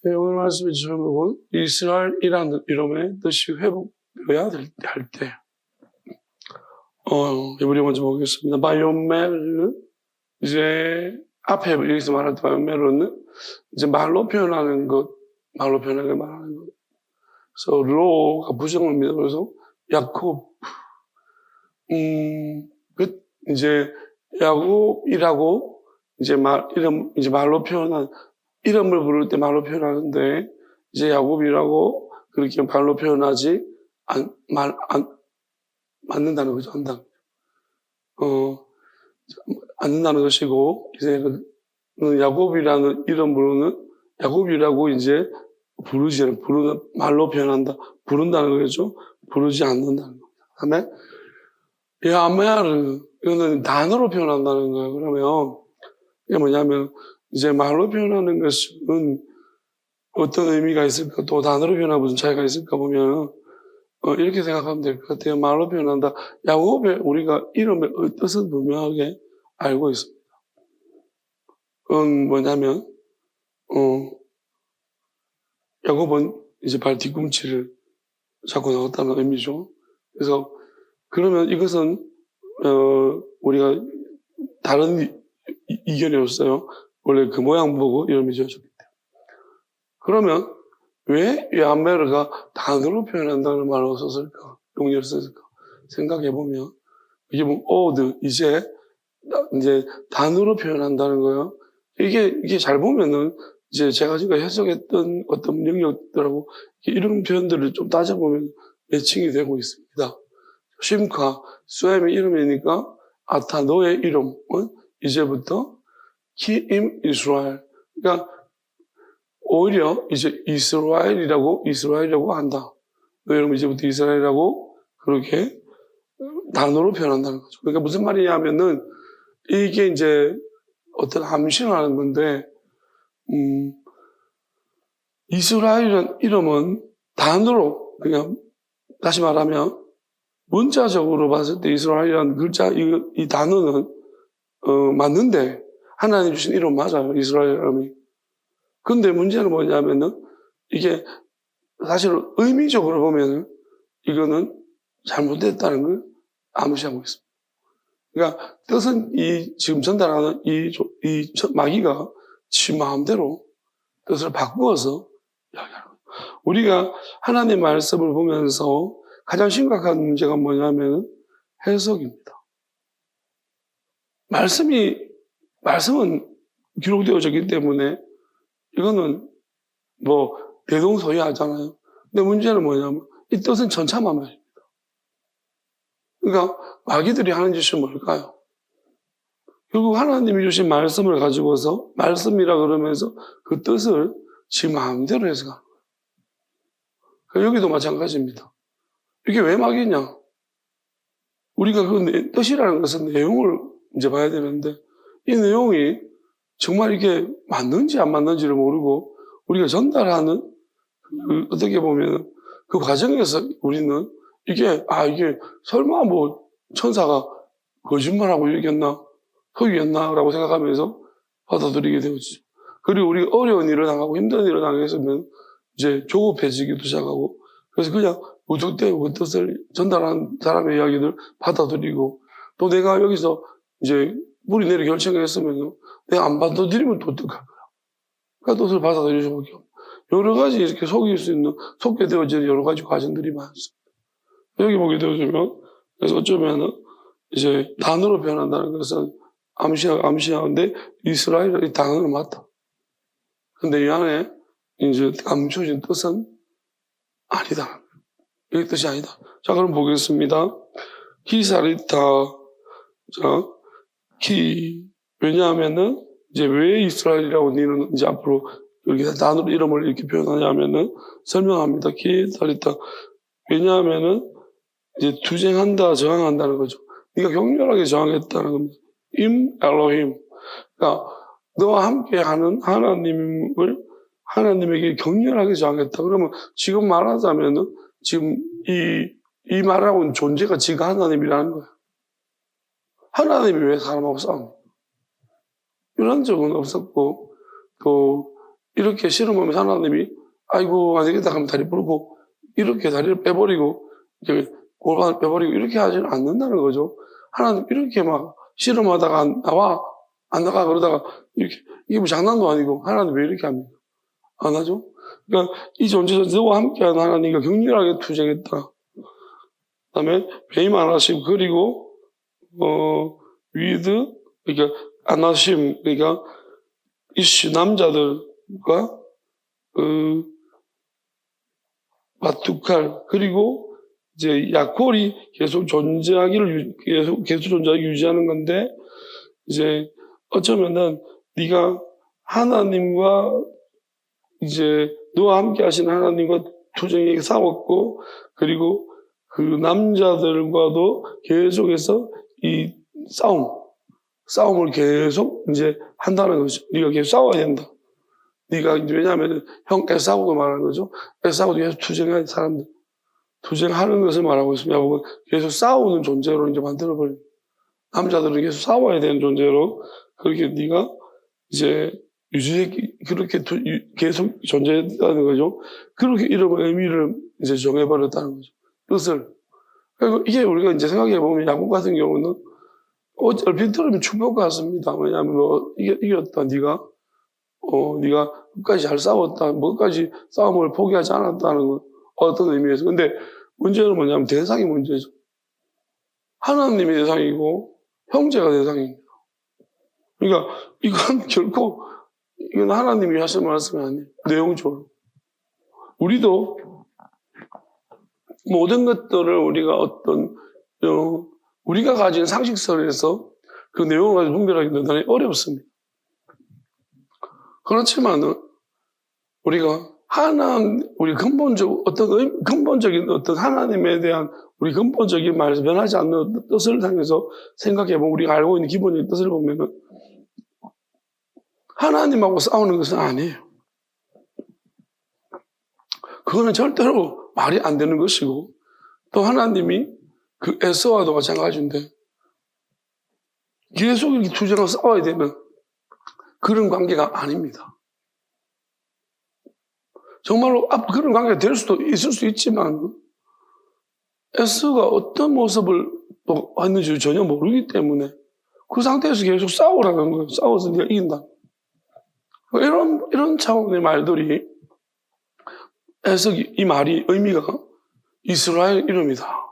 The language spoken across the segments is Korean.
네, 오늘 말씀의 제목은 이스라엘이라는 이름의 뜻이 회복되어야 할 때. 우리 먼저 보겠습니다. 바이오멜은 이제 앞에 여기서 말했던 바이오멜은 이제 말로 표현하는 것. 그래서 로가 부정입니다. 그래서 야곱, 이제 야곱이라고 이제 말로 표현한 이름을 부를 때 말로 표현하는데 이제 야곱이라고 그렇게 말로 표현하지 않는다는 거죠. 않는다는 것이고 이제 야곱이라는 이름으로는 야곱이라고 이제 말로 부른다는 거죠. 부르지 않는다는 거. 그다음에 야메르 이거는 단어로 표현한다는 거예요. 그러면 이게 뭐냐면 이제 말로 표현하는 것은 어떤 의미가 있을까? 또 단어로 표현하면 무슨 차이가 있을까 보면 이렇게 생각하면 될 것 같아요. 말로 표현한다. 야곱의 우리가 이름의 뜻은 분명하게 알고 있습니다. 그건 뭐냐면 야곱은 이제 발 뒤꿈치를 잡고 나왔다는 의미죠. 그래서 그러면 이것은 우리가 다른 이견이 없어요. 원래 그 모양 보고 이름이 지어졌기 때문에. 그러면 왜 야메르가 단어로 표현한다는 말을 썼을까? 용례를 썼을까? 생각해보면 이게 이제 단어로 표현한다는 거예요. 이게 잘 보면은 이제 제가 지금 해석했던 어떤 영역들하고 이런 표현들을 좀 따져보면 매칭이 되고 있습니다. 심카, 수엠의 이름이니까 아타 너의 이름은 이제부터 키임 이스라엘. 그러니까 오히려 이제 이스라엘이라고 한다. 너의 이름 이제부터 이스라엘이라고 그렇게 단어로 표현한다는 거죠. 그러니까 무슨 말이냐면은 이게 이제 어떤 암시를 하는 건데 이스라엘이라는 이름은 단어로 그냥 다시 말하면 문자적으로 봤을 때 이스라엘이라는 글자 이 단어는 맞는데 하나님 주신 이름 맞아요. 이스라엘 이름이. 근데 문제는 뭐냐면은 이게 사실 의미적으로 보면은 이거는 잘못됐다는 걸 암시하고 있습니다. 그러니까 뜻은 지금 전달하는 이 마귀가 지 마음대로 뜻을 바꾸어서 이야기하는 거예요. 우리가 하나님의 말씀을 보면서 가장 심각한 문제가 뭐냐면 해석입니다. 말씀은 기록되어졌기 때문에 이거는 대동소이하잖아요. 근데 문제는 뭐냐면 이 뜻은 천차만별입니다. 그러니까 마귀들이 하는 짓이 뭘까요? 결국 하나님이 주신 말씀을 가지고서 말씀이라 그러면서 그 뜻을 지 마음대로 해석하는 거예요. 그러니까 여기도 마찬가지입니다. 이게 왜 마귀냐? 우리가 그 뜻이라는 것은 내용을 이제 봐야 되는데 이 내용이 정말 이게 맞는지 안 맞는지를 모르고 우리가 전달하는 어떻게 보면 그 과정에서 우리는 이게 설마 천사가 거짓말하고 얘기했나 속이겠나라고 생각하면서 받아들이게 되었죠. 그리고 우리가 어려운 일을 당하고 힘든 일을 당했으면 이제 조급해지기도 시작하고 그래서 그냥 무턱대고 그 뜻을 전달한 사람의 이야기를 받아들이고 또 내가 여기서 이제 물이 내리 결정했으면 내가 안 받아들이면 또 어떡할 거야. 그러니까 뜻을 받아들일 수밖에 없고 여러 가지 이렇게 속게 되어지는 여러 가지 과정들이 많습니다. 여기 보게 되어지면 그래서 어쩌면은 이제 단어로 표현한다는 것은 암시하는데 이스라엘이 단어는 맞다. 근데 이 안에 이제 감춰진 뜻은 아니다. 이 뜻이 아니다. 자, 그럼 보겠습니다. 키사리타. 자, 왜냐하면은 이제 왜 이스라엘이라고 니는 이제 앞으로 이렇게 단어로 이름을 이렇게 표현하냐면은 설명합니다. 키사리타. 왜냐하면은 이제 투쟁한다, 저항한다는 거죠. 네가 격렬하게 저항했다는 겁니다. 엘로힘. 그러니까 너와 함께하는 하나님에게 격렬하게 저항했다. 그러면 지금 말하자면은 지금 이 말하고는 존재가 지가 하나님이라는 거예요. 하나님이 왜 사람하고 싸웁니까? 이런 적은 없었고 또 이렇게 실험하면서 하나님이 아이고 안 되겠다 하면 다리 부르고 이렇게 다리를 빼버리고 이렇게 골반을 빼버리고 이렇게 하지는 않는다는 거죠. 하나님 이렇게 막 실험하다가 안 나가 그러다가 이렇게 이게 뭐 장난도 아니고 하나님 왜 이렇게 합니까? 안 하죠? 그러니까 이 존재에서 너와 함께하는 하나님과 격렬하게 투쟁했다. 그다음에 배임 안 하심 그리고 위드 그러니까 안 하심 그러니까 이슈 남자들과 마투칼 그리고 이제 야콜이 계속 존재하기를 계속 존재하기 유지하는 건데 이제 어쩌면은 네가 하나님과 이제 너와 함께 하신 하나님과 투쟁에 싸웠고 그리고 그 남자들과도 계속해서 이 싸움을 계속 이제 한다는 거죠. 네가 계속 싸워야 된다. 네가 이제 왜냐하면 형 에사우도 말하는 거죠. 에사우도 계속 투쟁하는 사람들. 투쟁하는 것을 말하고 있습니다. 야곱은 계속 싸우는 존재로 이제 만들어버려요. 남자들은 계속 싸워야 되는 존재로 그렇게 네가 이제 그렇게 계속 존재했다는 거죠. 그렇게 이름의 의미를 이제 정해버렸다는 거죠. 뜻을. 그리고 이게 우리가 이제 생각해보면 야곱 같은 경우는 얼핏 들으면 축복 같습니다. 왜냐하면 이겼다, 네가 끝까지 잘 싸웠다, 뭐까지 싸움을 포기하지 않았다는 건 어떤 의미에서. 근데 문제는 뭐냐면 대상이 문제죠. 하나님이 대상이고 형제가 대상입니다. 그러니까 이건 결코 이건 하나님이 하신 말씀이 아니에요. 내용적으로. 우리도 모든 것들을 우리가 우리가 가진 상식선에서 그 내용을 가지고 분별하기 대단히 어렵습니다. 그렇지만은 우리가 우리 근본적인 어떤 하나님에 대한 우리 근본적인 말에서 변하지 않는 뜻을 향해서 생각해보면 우리가 알고 있는 기본적인 뜻을 보면은 하나님하고 싸우는 것은 아니에요. 그거는 절대로 말이 안 되는 것이고 또 하나님이 그 에서와도 마찬가지인데 계속 이렇게 투쟁하고 싸워야 되는 그런 관계가 아닙니다. 정말로 그런 관계가 될 수도 있을 수 있지만 에서가 어떤 모습을 했는지 전혀 모르기 때문에 그 상태에서 계속 싸우라는 거예요. 싸워서 네가 이긴다. 이런 차원의 말들이 이 말이 의미가 이스라엘 이름이다.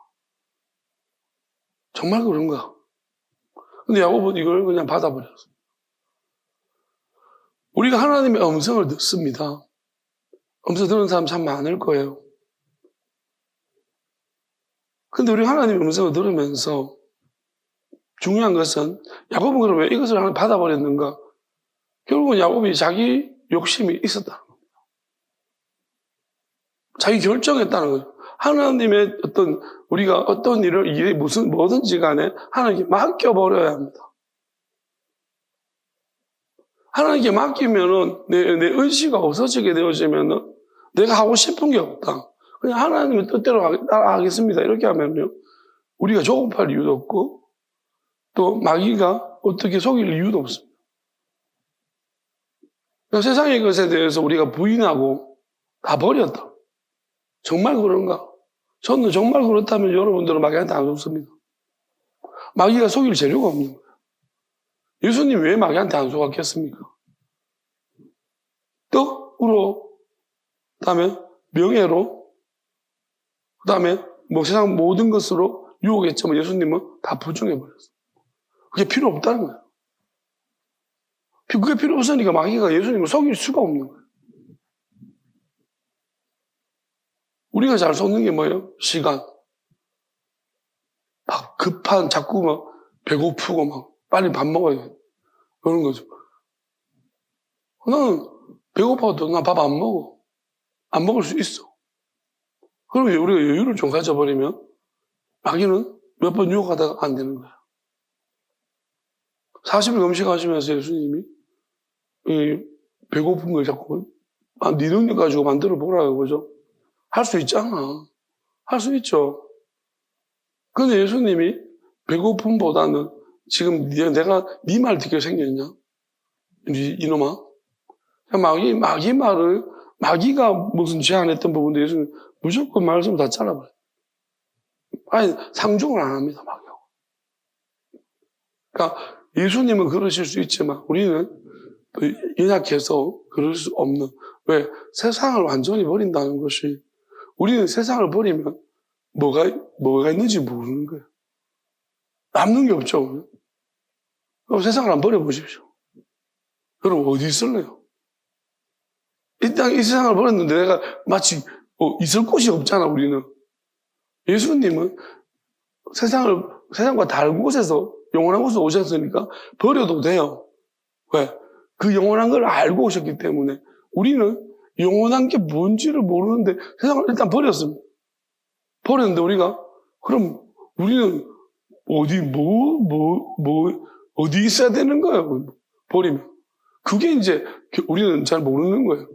정말 그런가? 근데 야곱은 이걸 그냥 받아버렸어요. 우리가 하나님의 음성을 듣습니다. 음성 듣는 사람 참 많을 거예요. 근데 우리가 하나님의 음성을 들으면서 중요한 것은 야곱은 그럼 왜 이것을 하나 받아버렸는가? 결국은 야곱이 자기 욕심이 있었다는 겁니다. 자기 결정했다는 거죠. 하나님의 우리가 어떤 일을 뭐든지 간에 하나님께 맡겨버려야 합니다. 하나님께 맡기면은 내 의지가 없어지게 되어지면은 내가 하고 싶은 게 없다. 그냥 하나님의 뜻대로 따라하겠습니다. 이렇게 하면요. 우리가 조급할 이유도 없고 또 마귀가 어떻게 속일 이유도 없습니다. 그러니까 세상의 것에 대해서 우리가 부인하고 다 버렸다. 정말 그런가? 저는 정말 그렇다면 여러분들은 마귀한테 안 속습니다. 마귀가 속일 재료가 없는 거예요. 예수님 왜 마귀한테 안 속았겠습니까? 떡으로, 그 다음에 명예로, 그 다음에 세상 모든 것으로 유혹했지만 예수님은 다 부정해버렸어요. 그게 필요 없다는 거예요. 그게 필요 없으니까 마귀가 예수님을 속일 수가 없는 거예요. 우리가 잘 속는 게 뭐예요? 시간. 막 자꾸 막 배고프고 막 빨리 밥 먹어야 돼. 그런 거죠. 나는 배고파도 나 밥 안 먹어. 안 먹을 수 있어. 그러면 우리가 여유를 좀 가져버리면 마귀는 몇 번 유혹하다가 안 되는 거야. 40일 금식하시면서 예수님이 배고픈 걸 자꾸 네 능력 가지고 만들어 보라고 그러죠. 할 수 있잖아. 할 수 있죠. 근데 예수님이 배고픔보다는 지금 내가 네 말 듣게 생겼냐? 이놈아. 마귀 말을, 마귀가 무슨 제안했던 부분도 예수는 무조건 말씀을 다 잘라버려요. 아니, 상종을 안 합니다, 마귀하고. 그러니까 예수님은 그러실 수 있지만 우리는 또 연약해서 그럴 수 없는, 왜? 세상을 완전히 버린다는 것이, 우리는 세상을 버리면 뭐가 있는지 모르는 거예요. 남는 게 없죠. 그럼 세상을 안 버려보십시오. 그럼 어디 있을래요? 이 세상을 버렸는데 내가 마치 있을 곳이 없잖아, 우리는. 예수님은 세상과 다른 곳에서, 영원한 곳에서 오셨으니까 버려도 돼요. 왜? 그 영원한 걸 알고 오셨기 때문에. 우리는 영원한 게 뭔지를 모르는데 세상을 일단 버렸습니다. 버렸는데 그럼 우리는 어디 있어야 되는 거예요? 버리면. 그게 이제 우리는 잘 모르는 거예요.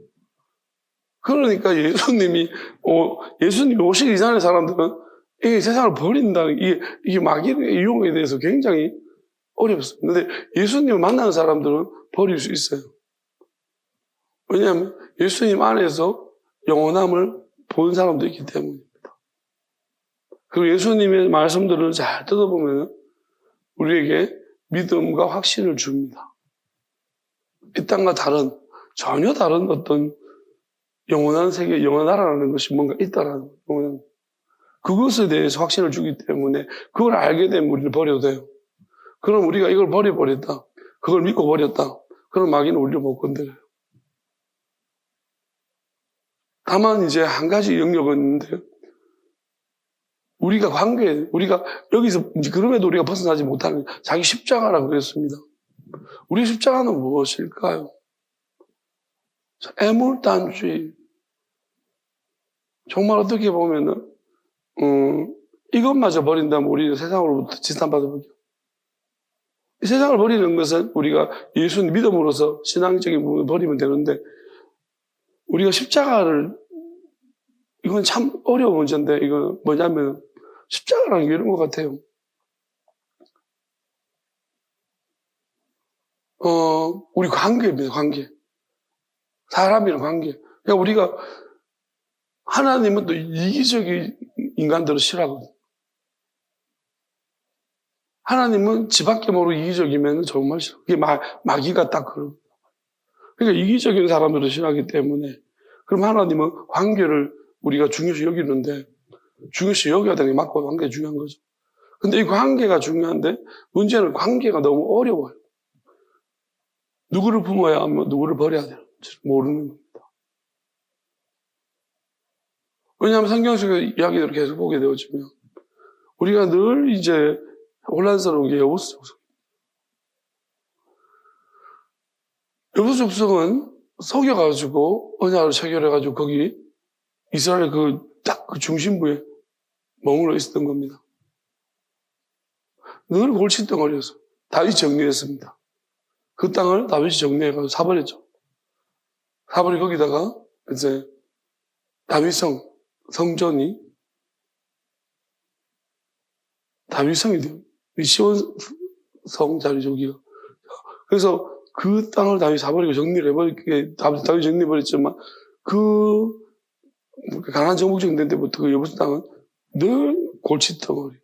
그러니까 예수님이 오시기 전에 사람들은 이 세상을 버린다는 이게 마귀의 유혹에 대해서 굉장히 어렵습니다. 근데 예수님을 만나는 사람들은 버릴 수 있어요. 왜냐하면 예수님 안에서 영원함을 본 사람도 있기 때문입니다. 그리고 예수님의 말씀들을 잘 뜯어보면 우리에게 믿음과 확신을 줍니다. 이 땅과 전혀 다른 어떤 영원한 세계, 영원한 나라라는 것이 뭔가 있다라는 거예요. 그것에 대해서 확신을 주기 때문에 그걸 알게 되면 우리를 버려도 돼요. 그럼 우리가 이걸 버려버렸다. 그걸 믿고 버렸다. 그럼 마귀는 우리를 못 건드려요. 다만 이제 한 가지 영역은 있는데요. 우리가 여기서 그럼에도 우리가 벗어나지 못하는 자기 십자가라고 그랬습니다. 우리 십자가는 무엇일까요? 애물단죄. 정말 어떻게 보면은 이것마저 버린다면 우리는 세상으로부터 진단받아보죠. 이 세상을 버리는 것은 우리가 예수님 믿음으로써 신앙적인 부분을 버리면 되는데, 우리가 십자가를, 이건 참 어려운 문제인데, 이건 뭐냐면 십자가라는 게 이런 것 같아요. 우리 관계입니다, 관계. 사람이랑 관계. 그러니까 우리가, 하나님은 또 이기적인 인간들을 싫어하거든요. 하나님은 지밖에 모르고 이기적이면 정말 싫어. 그게 마귀가 딱 그러고. 그러니까 이기적인 사람들을 싫어하기 때문에, 그럼 하나님은 관계를 우리가 중요시 여기는데, 중요시 여겨야 되는 게 맞고 관계가 중요한 거죠. 근데 이 관계가 중요한데, 문제는 관계가 너무 어려워요. 누구를 품어야 하면 누구를 버려야 되는지 모르는 겁니다. 왜냐하면 성경 속의 이야기들을 계속 보게 되어지면 우리가 늘 이제 혼란스러운 게 여보수 족속. 여보수 족속은 속여가지고 언약을 체결해가지고 거기 이스라엘 딱 그 중심부에 머물러 있었던 겁니다. 늘 골칫덩어리여서 다윗이 정리했습니다. 그 땅을 다윗이 정리해가지고 사버렸죠. 사버리 거기다가 이제 다윗성 성전이 다윗성이 돼요. 시온성 자리 저기요. 그래서 그 땅을 다윗이 사버리고 정리를 해버리게 다윗이 정리해버렸지만 가나안 정복적 된 때부터 그 여부수 땅은 늘 골칫덩어리.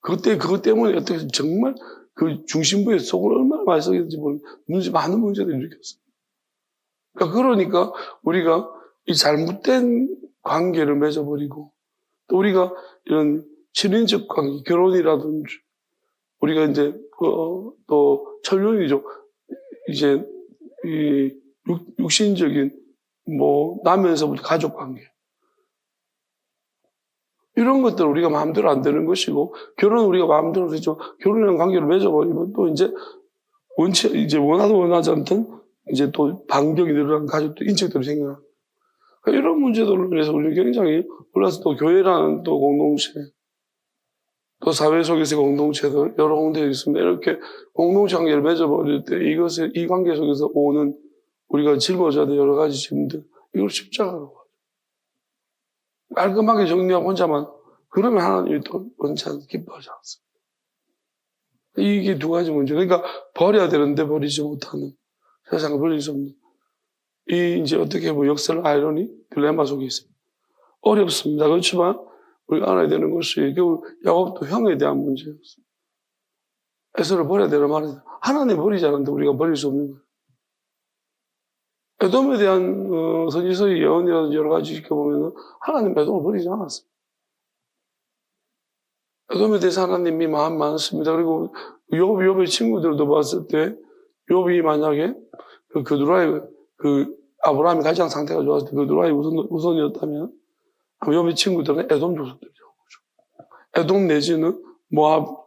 그것 때문에 어떻게 정말 그 중심부에 속을 얼마나 많이 썩였는지 모르는 많은 문제들을 일으켰어요. 그러니까 우리가 이 잘못된 관계를 맺어버리고, 또 우리가 이런 친인척 관계, 결혼이라든지, 우리가 이제, 또 천륜이죠. 이제, 이 육신적인, 나면서부터 가족 관계. 이런 것들 우리가 마음대로 안 되는 것이고, 결혼은 우리가 마음대로 되죠. 결혼이라는 관계를 맺어버리면 또 이제, 원하든 원하지 않든, 이제 또 반격이 늘어나는 가족들, 인척들이 생겨나. 그러니까 이런 문제들로 인해서 우리는 굉장히 올라서 또 교회라는 또 공동체, 또 사회 속에서 공동체들, 여러 공동체가 있습니다. 이렇게 공동체 관계를 맺어버릴 때 이 관계 속에서 오는 우리가 짊어져야 될 여러 가지 짐들, 이걸 십자가라고 하죠. 깔끔하게 정리하고 혼자만, 그러면 하나님이 또 원치 않게 기뻐하지 않습니다. 이게 두 가지 문제. 그러니까 버려야 되는데 버리지 못하는, 세상을 버릴 수 없는. 이 이제 어떻게 보면 역설 아이러니 딜레마 속에 있습니다. 어렵습니다. 그렇지만 우리가 알아야 되는 것이 결국 야곱도 형에 대한 문제였어요. 에서를 버려야 되는 말이다. 하나님 버리지 않는데 우리가 버릴 수 없는 거예요. 에돔에 대한 선지서의 예언이라든지 여러 가지 지켜보면 하나님 에돔을 버리지 않았어요. 에돔에 대해서 하나님이 마음 많습니다. 그리고 욥의 친구들도 봤을 때 욥이 만약에 그 그두라의 아브라함이 가장 상태가 좋았을 때 그두라의 우선이었다면 욥의 친구들은 에돔 족속들이죠. 에돔 내지는 모압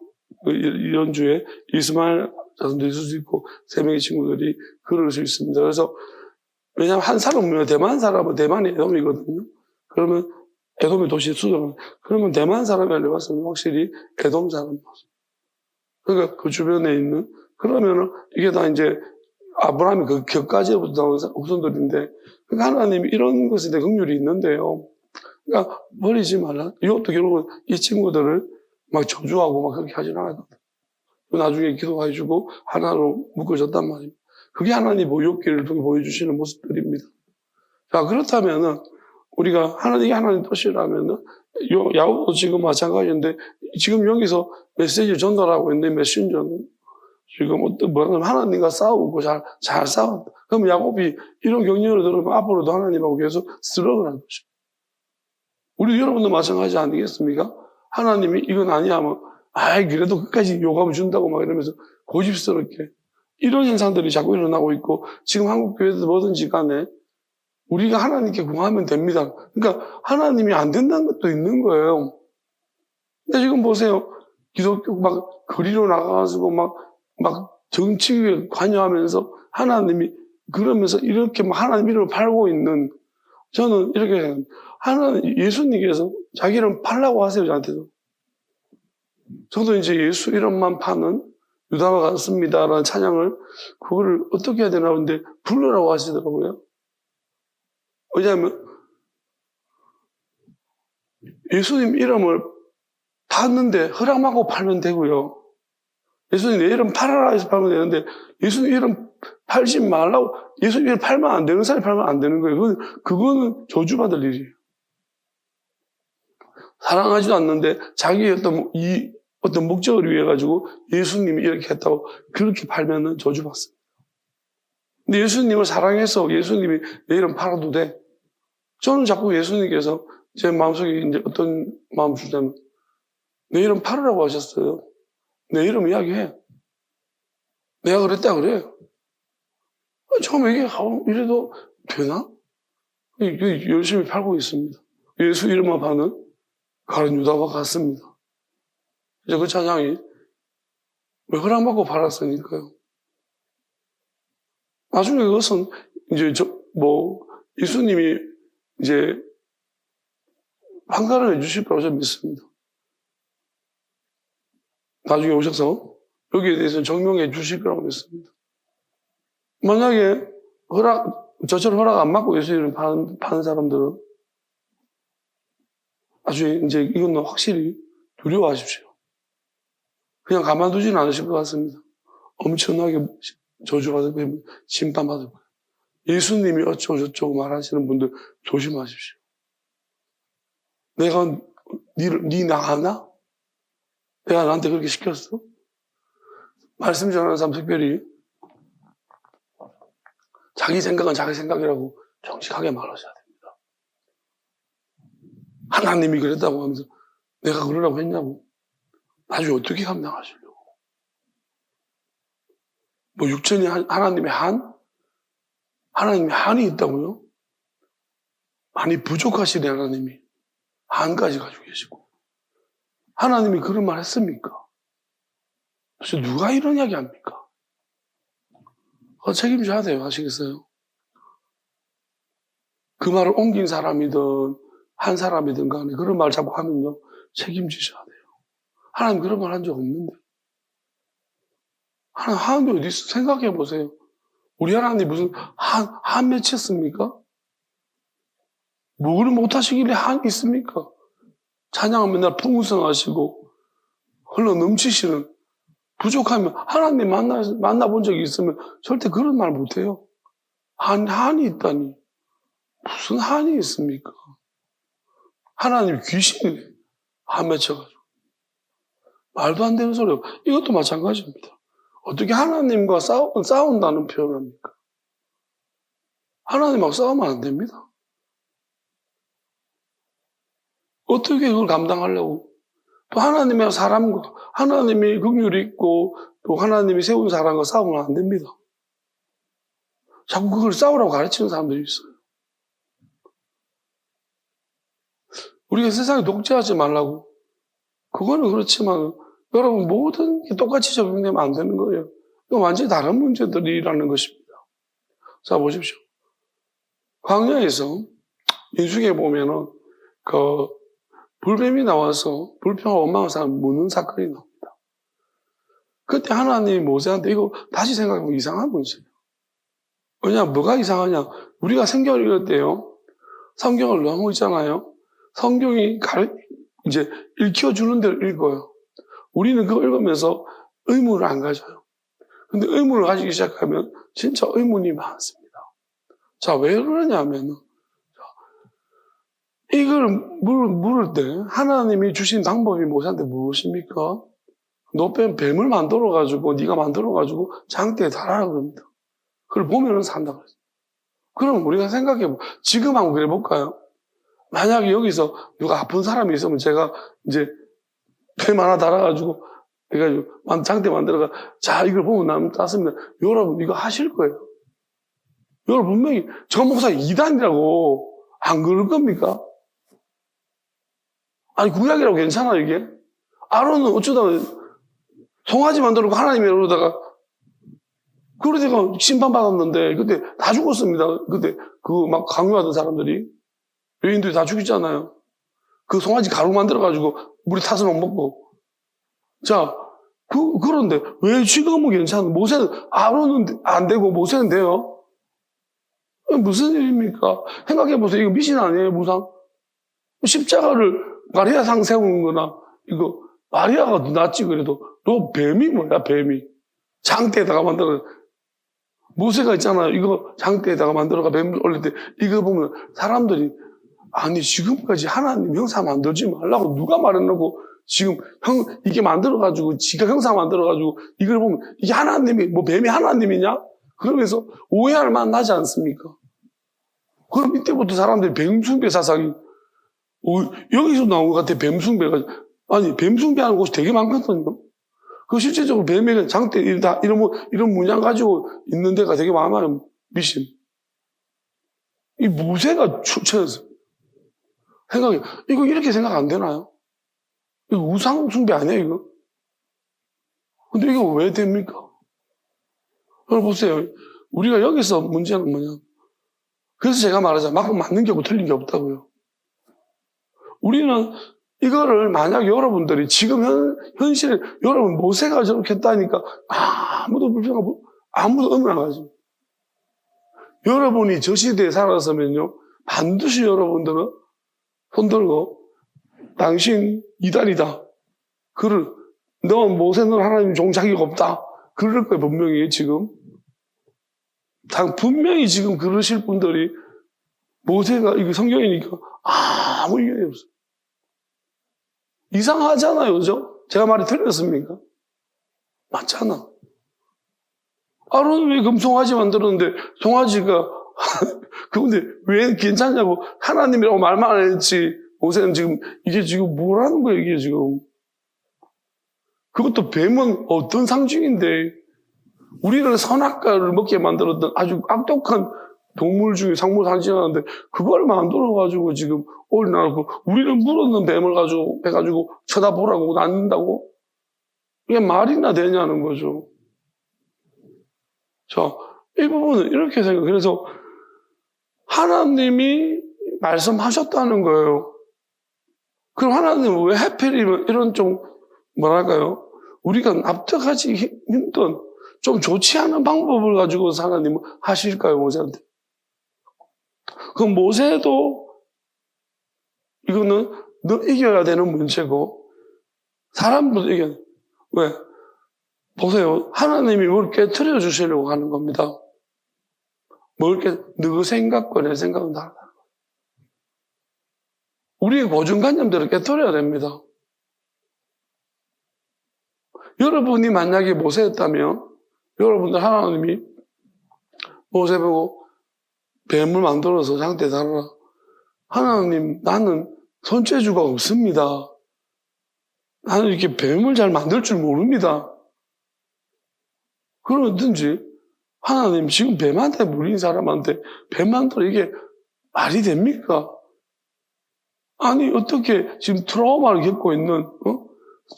이런 주에 이스마엘 자손도 있을 수 있고 세 명의 친구들이 그럴 수 있습니다. 그래서 왜냐하면 한 사람은 대만 사람은 대만이 에돔이거든요. 그러면 에돔의 도시 수도는 그러면 대만 사람이 알려봤으면 확실히 에돔 사람이었어요. 그러니까 그 주변에 있는 그러면은 이게 다 이제 아브라함이 그 격가지부터 나온 후손들인데 그러니까 하나님이 이런 것에 대해 긍휼이 있는데요. 그러니까 버리지 말라. 이것도 결국은 이 친구들을 막 저주하고 막 그렇게 하진 않았거든. 나중에 기도해주고 하나로 묶어졌단 말입니다. 그게 하나님 욥기를 통해 보여주시는 모습들입니다. 자, 그렇다면은 우리가 하나님이 하나님 뜻이라면은 야곱도 지금 마찬가지인데 지금 여기서 메시지를 전달하고 있는 메신저는 지금 뭐냐면 하나님과 싸우고 잘 싸웠다. 그럼 야곱이 이런 격려를 들으면 앞으로도 하나님하고 계속 스트럭을 할 것입니다. 우리 여러분도 마찬가지 아니겠습니까? 하나님이 이건 아니야 하면 그래도 끝까지 요감을 준다고 막 이러면서 고집스럽게 이런 현상들이 자꾸 일어나고 있고 지금 한국 교회에서 뭐든지 간에 우리가 하나님께 구하면 됩니다. 그러니까 하나님이 안 된다는 것도 있는 거예요. 근데 지금 보세요. 기독교 막 거리로 나가가지고 막 정치에 관여하면서 하나님이 그러면서 이렇게 막 하나님 이름을 팔고 있는 저는 이렇게 예수님께서 자기 이름 팔라고 하세요, 저한테도. 저도 이제 예수 이름만 파는 유다와 같습니다라는 찬양을 그거를 어떻게 해야 되나 하는데 부르라고 하시더라고요. 왜냐하면 예수님 이름을 팠는데 허락하고 팔면 되고요. 예수님 내 이름 팔아라 해서 팔면 되는데 예수님 이름 팔지 말라고 예수님 이름 팔면 안 되는 사람이 팔면 안 되는 거예요. 그거는 저주받을 일이에요. 사랑하지도 않는데 자기의 어떤 목적을 위해 가지고 예수님이 이렇게 했다고 그렇게 팔면은 저주받습니다. 근데 예수님을 사랑해서 예수님이 내 이름 팔아도 돼. 저는 자꾸 예수님께서 제 마음속에 이제 어떤 마음 주자면 내 이름 팔으라고 하셨어요. 내 이름 이야기해. 내가 그랬다 그래. 처음에 이게 이래도 되나? 열심히 팔고 있습니다. 예수 이름만 파는 가룟 유다와 같습니다. 이제 그 찬양이 왜 허락받고 팔았으니까요. 나중에 그것은 이제 예수님이 이제 판가름 해주실 거라고 저는 믿습니다. 나중에 오셔서 여기에 대해서 정명해 주실 거라고 믿습니다. 만약에 저처럼 허락 안 받고 예수님을 파는 사람들은 나중에 이제 이건 확실히 두려워하십시오. 그냥 가만두지는 않으실 것 같습니다. 엄청나게 저주받을 거예요. 심판받을 거예요. 예수님이 어쩌고저쩌고 말하시는 분들 조심하십시오. 내가 네 나가나? 내가 나한테 그렇게 시켰어? 말씀 전하는 사람 특별히 자기 생각은 자기 생각이라고 정직하게 말하셔야 됩니다. 하나님이 그랬다고 하면서 내가 그러라고 했냐고. 나중에 어떻게 감당하시려고. 육천이 하나님의 하나님의 한이 있다고요? 많이 부족하시네, 하나님이. 한까지 가지고 계시고. 하나님이 그런 말 했습니까? 그래서 누가 이런 이야기 합니까? 책임져야 돼요. 아시겠어요? 그 말을 옮긴 사람이든 한 사람이든 간에 그런 말 자꾸 하면요. 책임지셔야 돼요. 하나님 그런 말 한 적 없는데. 하나님 하는 게 어디 있어? 생각해 보세요. 우리 하나님 무슨 한 맺혔습니까? 뭐를 못하시길래 한이 있습니까? 찬양은 맨날 풍성하시고 흘러 넘치시는 부족하면 하나님 만나본 적이 있으면 절대 그런 말 못해요. 한이 있다니. 무슨 한이 있습니까? 하나님이 귀신이네. 한 맺혀가지고. 말도 안 되는 소리고. 이것도 마찬가지입니다. 어떻게 하나님과 싸운다는 표현을 합니까? 하나님하고 싸우면 안 됩니다. 어떻게 그걸 감당하려고? 또 하나님의 사람과 하나님이 긍휼이 있고 또 하나님이 세운 사람과 싸우면 안 됩니다. 자꾸 그걸 싸우라고 가르치는 사람들이 있어요. 우리가 세상에 독재하지 말라고. 그거는 그렇지만 여러분 모든 게 똑같이 적용되면 안 되는 거예요. 이건 완전히 다른 문제들이라는 것입니다. 자, 보십시오. 광야에서 민수기에 보면은 불뱀이 나와서 불평을 원망한 사람 묻는 사건이 나옵니다. 그때 하나님이 모세한테 이거 다시 생각해보면 이상한 문제예요. 왜냐, 뭐가 이상하냐? 우리가 성경을 읽을 때요. 성경을 너무 있잖아요. 성경이 이제 읽혀주는 대로 읽어요. 우리는 그거 읽으면서 의문을 안 가져요. 근데 의문을 가지기 시작하면 진짜 의문이 많습니다. 자, 왜 그러냐면, 이걸 물을 때 하나님이 주신 방법이 모세한테 무엇입니까? 너 뱀을 만들어가지고, 네가 만들어가지고 장대에 달아라 그럽니다. 그걸 보면은 산다 그랬어요. 그럼 우리가 생각해보면, 지금 한번 그래볼까요? 만약에 여기서 누가 아픈 사람이 있으면 제가 이제 뱀 하나 달아가지고, 해가지고 장대 만들어가, 자, 이걸 보면 남 땄습니다. 여러분, 이거 하실 거예요. 여러분, 분명히 저 목사 2단이라고 안 그럴 겁니까? 아니, 구약이라고 괜찮아, 이게? 아론은 어쩌다 송아지 만들고 하나님이 이러다가, 그러다가 심판받았는데, 그때 다 죽었습니다. 그때 막 강요하던 사람들이. 여인들이 다 죽였잖아요. 그 송아지 가루 만들어가지고 물에 타서 못 먹고. 자, 그런데 왜 지금은 괜찮아? 아론은 안 되고 모세는 돼요? 무슨 일입니까? 생각해보세요. 이거 미신 아니에요, 무상? 십자가를 마리아상 세우는 거나, 이거, 마리아가 낫지, 그래도. 너 뱀이 뭐야, 뱀이. 장대에다가 만들어. 모세가 있잖아요. 이거 장대에다가 만들어가 뱀 올릴 때, 이거 보면 사람들이, 아니, 지금까지 하나님 형사 만들지 말라고 누가 말해놓고, 지금 이게 만들어가지고, 지가 형사 만들어가지고, 이걸 보면, 이게 하나님이, 뱀이 하나님이냐? 그러면서 오해할 만하지 않습니까? 그럼 이때부터 사람들이 뱀숭배 사상이, 여기서 나온 것 같아, 뱀숭배가. 아니, 뱀숭배하는 곳이 되게 많거든요. 그 실제적으로 뱀에게 장대, 이런 문양 가지고 있는 데가 되게 많아요, 미신. 이 모세가 추천했어요. 생각해. 이거 이렇게 생각 안 되나요? 이거 우상숭배 아니에요, 이거? 근데 이거 왜 됩니까? 여러분 보세요. 우리가 여기서 문제는 뭐냐. 그래서 제가 말하자면 맞는 게 없고 틀린 게 없다고요. 우리는 이거를 만약 여러분들이 지금 현실에 여러분 모세가 저렇게 했다니까 아무도 불평하고 아무도 의문 안 가죠. 여러분이 저 시대에 살았으면요. 반드시 여러분들은 손들고 당신 이단이다. 너 모세는 하나님 종자기가 없다. 그럴 거예요, 분명히 지금. 분명히 지금 그러실 분들이 모세가 이게 성경이니까 아무 이견이 없어요. 이상하잖아요, 그죠? 제가 말이 틀렸습니까? 맞잖아. 아론은 왜 금송아지 만들었는데 송아지가 그런데 왜 괜찮냐고 하나님이라고 말만 안 했지. 모세는 지금 이게 지금 뭐라는 거예요, 이게 지금. 그것도 뱀은 어떤 상징인데 우리를 선악과를 먹게 만들었던 아주 악독한 동물 중에 상물 상징하는데 그걸 만들어가지고 지금 올려놔고 우리를 물었는 뱀을 가지고 해가지고 쳐다보라고 낳는다고? 이게 말이나 되냐는 거죠. 자, 이 부분은 이렇게 생각해요. 그래서 하나님이 말씀하셨다는 거예요. 그럼 하나님은 왜 하필이면 이런 좀 뭐랄까요? 우리가 납득하지 힘든 좀 좋지 않은 방법을 가지고 하나님은 하실까요, 모세한테? 그럼 모세도 이거는 너 이겨야 되는 문제고 사람도 이겨야 돼. 왜? 보세요. 하나님이 뭘 깨트려 주시려고 하는 겁니다. 너 생각과 내 생각은 다르다. 우리의 고정관념들을 깨뜨려야 됩니다. 여러분이 만약에 모세였다면 여러분들 하나님이 모세 보고 뱀을 만들어서 장대 달아라. 하나님, 나는 손재주가 없습니다. 나는 이렇게 뱀을 잘 만들 줄 모릅니다. 그러든지 하나님 지금 뱀한테 물린 사람한테 뱀 만들어 이게 말이 됩니까? 아니 어떻게 지금 트라우마를 겪고 있는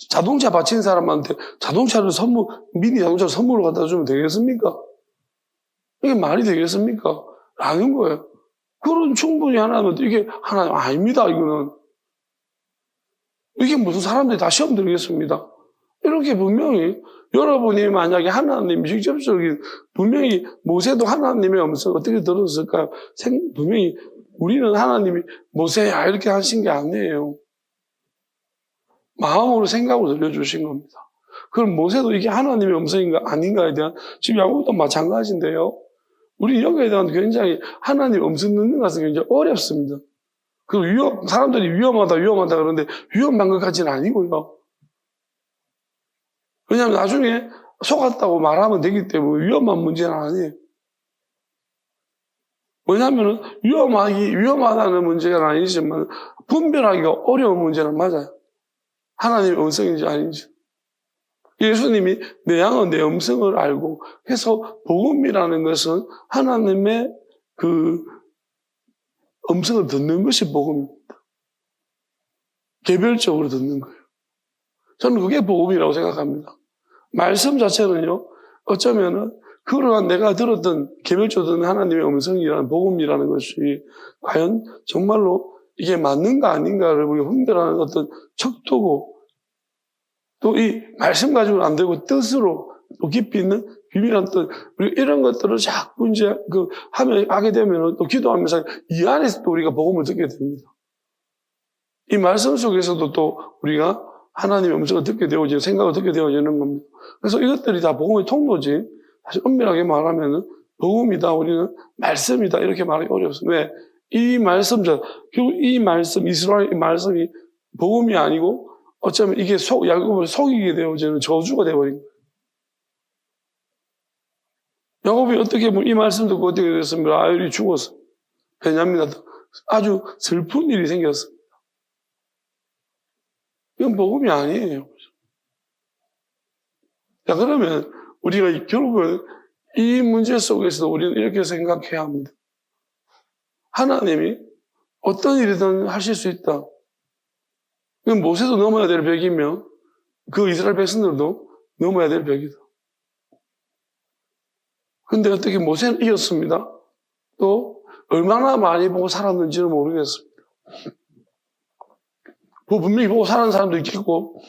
자동차 바친 사람한테 자동차를 미니 자동차를 선물로 갖다 주면 되겠습니까? 이게 말이 되겠습니까? 라는 거예요. 그런 충분히 하나님은 이게 하나님 아닙니다. 이거는 이게 무슨 사람들이 다 시험 들겠습니다. 이렇게 분명히 여러분이 만약에 하나님 직접적인 분명히 모세도 하나님의 음성 어떻게 들었을까요? 분명히 우리는 하나님이 모세야 이렇게 하신 게 아니에요. 마음으로 생각으로 들려주신 겁니다. 그럼 모세도 이게 하나님의 음성인가 아닌가에 대한 지금 야곱도 마찬가지인데요. 우리 여기에 대한 굉장히 하나님 음성 듣는 것은 굉장히 어렵습니다. 그리고 사람들이 위험하다 그러는데 위험한 것까지는 아니고요. 왜냐하면 나중에 속았다고 말하면 되기 때문에 위험한 문제는 아니에요. 왜냐하면 위험하다는 문제가 아니지만 분별하기가 어려운 문제는 맞아요. 하나님의 음성인지 아닌지. 예수님이 내 양은 내 음성을 알고 해서 복음이라는 것은 하나님의 그 음성을 듣는 것이 복음입니다. 개별적으로 듣는 거예요. 저는 그게 복음이라고 생각합니다. 말씀 자체는요, 어쩌면은 그러한 내가 들었던 개별적으로 듣는 하나님의 음성이라는 복음이라는 것이 과연 정말로 이게 맞는가 아닌가를 우리가 분별하는 어떤 척도고 또 이 말씀 가지고는 안 되고 뜻으로 또 깊이 있는 비밀한 뜻 이런 것들을 자꾸 이제 하게 되면 또 기도하면서 이 안에서 또 우리가 복음을 듣게 됩니다. 이 말씀 속에서도 또 우리가 하나님의 음성을 듣게 되어지고 생각을 듣게 되어지는 겁니다. 그래서 이것들이 다 복음의 통로지. 사실 엄밀하게 말하면 복음이다, 우리는 말씀이다 이렇게 말하기 어렵습니다. 왜? 이 말씀, 결국 이 말씀, 이스라엘 말씀이 복음이 아니고 어쩌면 이게 야곱을 속이게 되어지는 저주가 되어버린 거예요. 야곱이 어떻게 보면 이 말씀 듣고 어떻게 됐습니까? 라헬이 죽었어. 베냐민한테 아주 슬픈 일이 생겼습니다. 이건 복음이 아니에요. 자, 그러면 우리가 결국은 이 문제 속에서도 우리는 이렇게 생각해야 합니다. 하나님이 어떤 일이든 하실 수 있다. 그건 모세도 넘어야 될 벽이며 그 이스라엘 백성들도 넘어야 될 벽이다. 근데 어떻게 모세는 이겼습니다. 또 얼마나 많이 보고 살았는지는 모르겠습니다. 분명히 보고 살아는 사람도 있겠고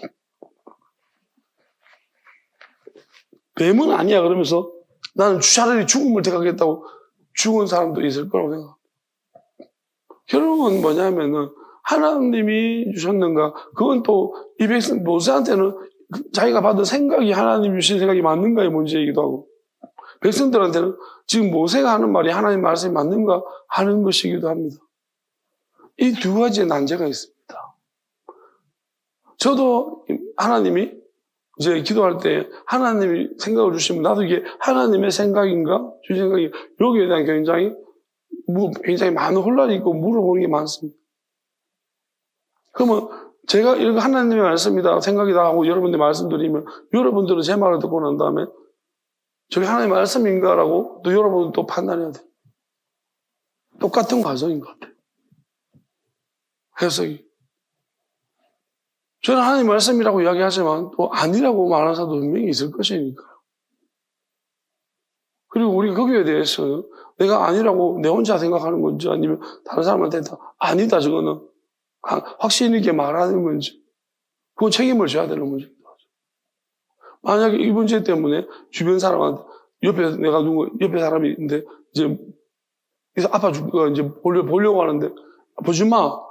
뱀은 아니야 그러면서 나는 차라리 죽음을 택하겠다고 죽은 사람도 있을 거라고 생각합니다. 결국은 뭐냐면은 하나님이 주셨는가 그건 또 이 백성 모세한테는 자기가 받은 생각이 하나님 주신 생각이 맞는가의 문제이기도 하고 백성들한테는 지금 모세가 하는 말이 하나님 말씀이 맞는가 하는 것이기도 합니다. 이 두 가지의 난제가 있습니다. 저도 하나님이 이제 기도할 때 하나님이 생각을 주시면 나도 이게 하나님의 생각인가? 주신 생각이 여기에 대한 굉장히 많은 혼란이 있고 물어보는 게 많습니다. 그러면 제가 이거 하나님의 말씀이다 생각이다 하고 여러분들 말씀드리면 여러분들은 제 말을 듣고 난 다음에 저게 하나님의 말씀인가라고 또 여러분은 또 판단해야 돼요. 똑같은 과정인 것 같아요. 해석이. 저는 하나님 말씀이라고 이야기하지만 또 아니라고 말하는 사람도 분명히 있을 것이니까요. 그리고 우리가 거기에 대해서 내가 아니라고 내 혼자 생각하는 건지 아니면 다른 사람한테 다 아니다 저거는 확신 있게 말하는 건지 그건 책임을 져야 되는 문제입니다. 만약에 이 문제 때문에 주변 사람한테 옆에 사람이 있는데 이제 아파 죽고 이제 보려고 하는데 보지 마.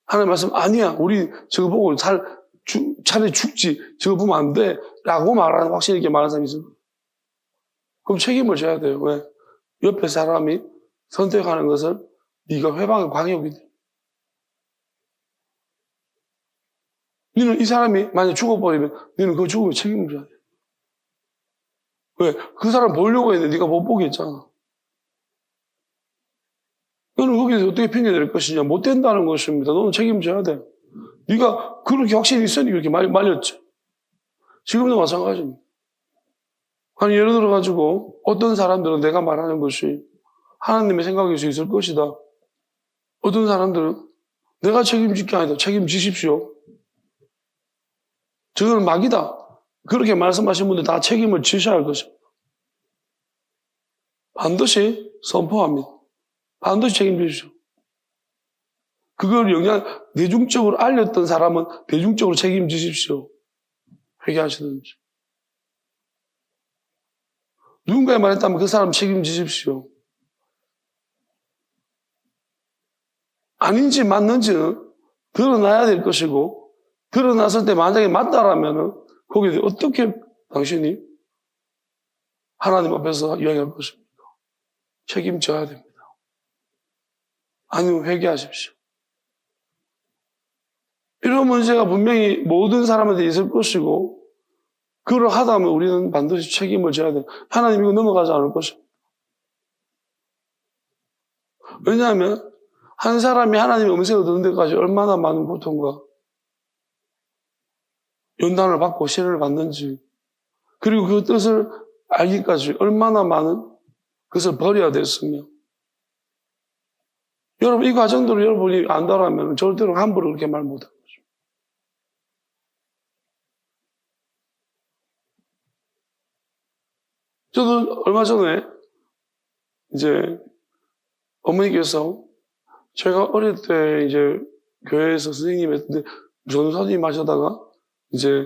하나님 말씀 아니야. 우리 저거 보고 차라리 죽지. 저거 보면 안 돼. 라고 말하는 확신 있게 말하는 사람이 있어요. 그럼 책임을 져야 돼요. 왜? 옆에 사람이 선택하는 것을 네가 회방의 광역이 돼. 너는 이 사람이 만약 죽어버리면 너는 그 죽음에 책임을 져야 돼. 왜? 그 사람 보려고 했는데 네가 못 보게 했잖아. 너는 거기서 어떻게 핑계댈 것이냐? 못 된다는 것입니다. 너는 책임져야 돼. 네가 그렇게 확신이 있으니 그렇게 말렸지. 지금도 마찬가지입니다. 아니, 예를 들어가지고 어떤 사람들은 내가 말하는 것이 하나님의 생각일 수 있을 것이다. 어떤 사람들은 내가 책임질 게 아니다. 책임지십시오. 저거는 막이다. 그렇게 말씀하신 분들 다 책임을 지셔야 할 것입니다. 반드시 선포합니다. 반드시 책임지십시오. 그걸 대중적으로 알렸던 사람은 대중적으로 책임지십시오. 회개하시든지. 누군가에 말했다면 그 사람 책임지십시오. 아닌지 맞는지는 드러나야 될 것이고, 드러났을 때 만약에 맞다라면 거기에 어떻게 당신이 하나님 앞에서 이야기할 것입니까? 책임져야 됩니다. 아니면 회개하십시오. 이런 문제가 분명히 모든 사람한테 있을 것이고, 그걸 하다면 우리는 반드시 책임을 져야 돼요. 하나님 이거 넘어가지 않을 것입니다. 왜냐하면 한 사람이 하나님의 음성을 듣는 데까지 얼마나 많은 고통과 연단을 받고 시련을 받는지, 그리고 그 뜻을 알기까지 얼마나 많은 것을 버려야 됐으며, 여러분 이 과정들을 여러분이 안다라면 절대로 함부로 그렇게 말 못할 거죠. 저도 얼마 전에 이제 어머니께서 제가 어릴 때 이제 교회에서 선생님 했는데 전도사님 하시다가 이제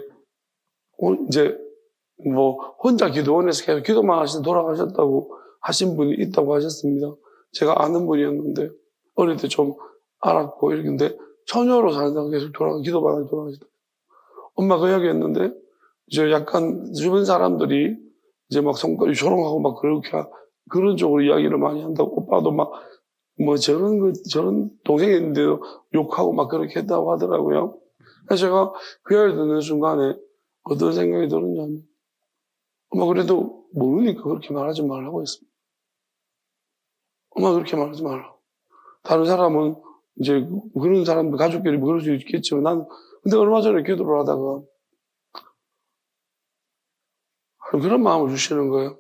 뭐 혼자 기도원에서 계속 기도만 하시다 돌아가셨다고 하신 분이 있다고 하셨습니다. 제가 아는 분이었는데 어릴 때 좀 알았고 이랬는데 처녀로 살다가 계속 기도만 하다 돌아가셨다. 엄마가 그 이야기 했는데 이제 약간 주변 사람들이 이제 막 손가락이 조롱하고 막 그런 쪽으로 이야기를 많이 한다고, 오빠도 막 뭐 저런 동생이 있는데도 욕하고 막 그렇게 했다고 하더라고요. 그래서 제가 그 이야기를 듣는 순간에 어떤 생각이 들었냐면, 엄마 그래도 모르니까 그렇게 말하지 말라고 했습니다. 엄마 그렇게 말하지 말라고. 다른 사람은 이제 그런 사람들 가족끼리 그럴 수 있겠지만 근데 얼마 전에 기도를 하다가 그런 마음을 주시는 거예요.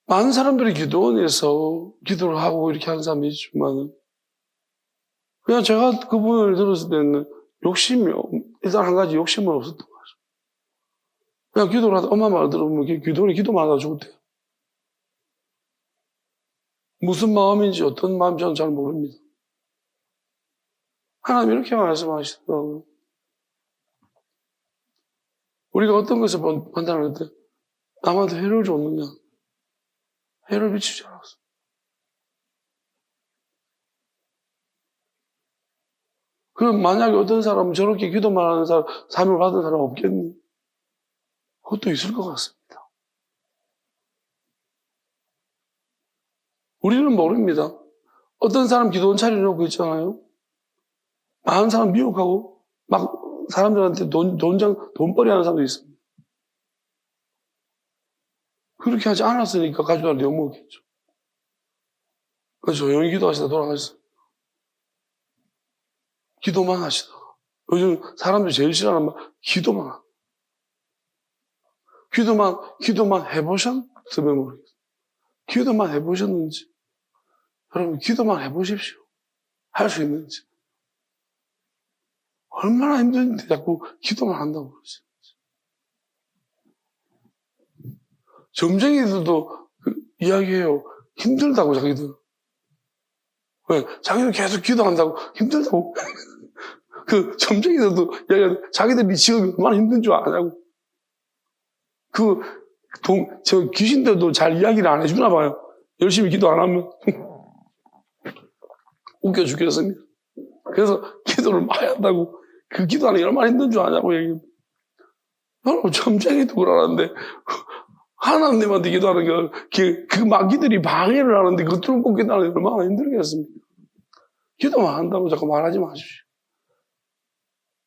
많은 사람들이 기도원에서 기도를 하고 이렇게 하는 사람이 있지만, 그냥 제가 그분을 들었을 때는 일단 한 가지 욕심은 없었던 거죠. 그냥 기도를 하다, 엄마 말 들으면 기도원이 기도만 하다 죽었대요. 무슨 마음인지 어떤 마음인지 저는 잘 모릅니다. 하나님 이렇게 말씀하시더라고요. 우리가 어떤 것을 판단할 때 남한테 해를 줬느냐, 해를 미치지 않았어. 그럼 만약에 어떤 사람은 저렇게 기도만 하는 사람, 삶을 받은 사람 없겠니? 그것도 있을 것 같습니다. 우리는 모릅니다. 어떤 사람 기도원 차려놓고 있잖아요. 많은 사람 미혹하고 막 사람들한테 돈벌이 하는 사람도 있습니다. 그렇게 하지 않았으니까 가져다 욕먹겠죠. 그래서 조용히 기도하시다 돌아가셨어요. 기도만 하시다가. 요즘 사람들이 제일 싫어하는 말, 기도만. 기도만 해보셨으면 모르겠어요. 기도만 해보셨는지. 여러분, 기도만 해보십시오. 할 수 있는지. 얼마나 힘든데 자꾸 기도만 한다고 그러지. 점쟁이들도 이야기해요. 힘들다고 자기들. 왜? 자기들 계속 기도한다고 힘들다고. 그 점쟁이들도 이야기하는 자기들이 직업이 얼마나 힘든 줄 아냐고. 저 귀신들도 잘 이야기를 안 해주나 봐요. 열심히 기도 안 하면. 웃겨 죽겠습니다. 그래서 기도를 많이 한다고. 그 기도하는 게 얼마나 힘든 줄 아냐고 얘기해요. 여러분, 점쟁이도 그러는데 하나님한테 기도하는 그 마귀들이 방해를 하는데 그 뚫고 꽂겠다는 게 얼마나 힘들겠습니까? 기도만 한다고 자꾸 말하지 마십시오.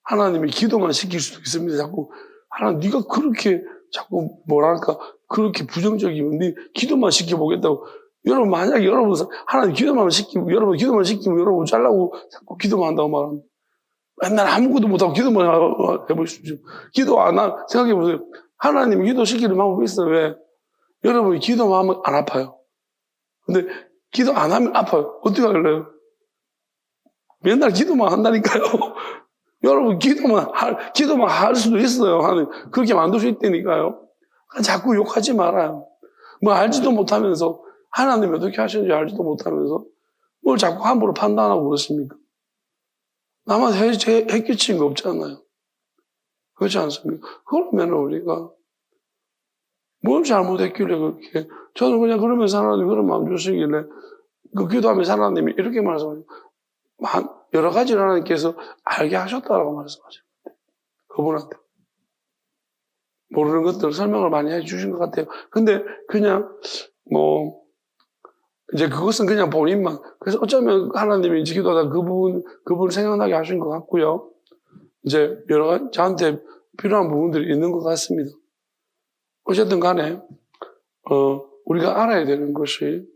하나님이 기도만 시킬 수도 있습니다. 자꾸 하나님 네가 그렇게 자꾸 뭐랄까 그렇게 부정적이면 네 기도만 시켜보겠다고. 여러분 만약에 여러분 하나님 기도만 시키면 여러분 잘라고 자꾸 기도만 한다고 말합니다. 맨날 아무것도 못하고 기도만 해보십시오. 기도 안 생각해보세요. 하나님 기도 시키는 방법이 있어요. 왜? 여러분이 기도만 하면 안 아파요. 근데 기도 안 하면 아파요. 어떻게 할래요? 맨날 기도만 한다니까요. 여러분 기도만 할 수도 있어요. 하나님 그렇게 만들 수 있다니까요. 자꾸 욕하지 말아요. 뭐 알지도 못하면서 하나님이 어떻게 하시는지 알지도 못하면서 뭘 자꾸 함부로 판단하고 그러십니까? 남한테 해끼친 거 없잖아요. 그렇지 않습니까? 그러면 우리가 뭘 잘못했길래 그렇게 저는 그냥 그러면서 하나님 그런 마음 주시길래 그 기도하면서 하나님이 이렇게 말씀하세요. 여러 가지를 하나님께서 알게 하셨다라고 말씀하세요. 그분한테 모르는 것들 설명을 많이 해주신 것 같아요. 근데 그냥 이제 그것은 그냥 본인만. 그래서 어쩌면 하나님이 이제 기도하다 그분 생각나게 하신 것 같고요. 이제 여러 가지 저한테 필요한 부분들이 있는 것 같습니다. 어쨌든 간에, 우리가 알아야 되는 것이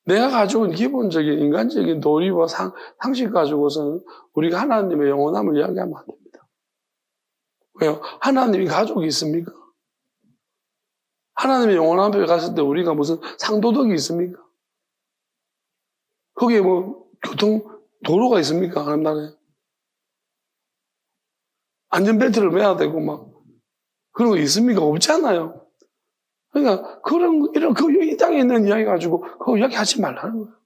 내가 가지고 있는 기본적인 인간적인 도리와 상식 가지고서는 우리가 하나님의 영원함을 이야기하면 안 됩니다. 왜요? 하나님이 가족이 있습니까? 하나님의 영원한 앞에 갔을 때 우리가 무슨 상도덕이 있습니까? 거기에 도로가 있습니까? 하나님 나라에. 안전벨트를 매야 되고 그런 거 있습니까? 없잖아요. 그러니까 이 땅에 있는 이야기 가지고 그거 이야기 하지 말라는 거예요.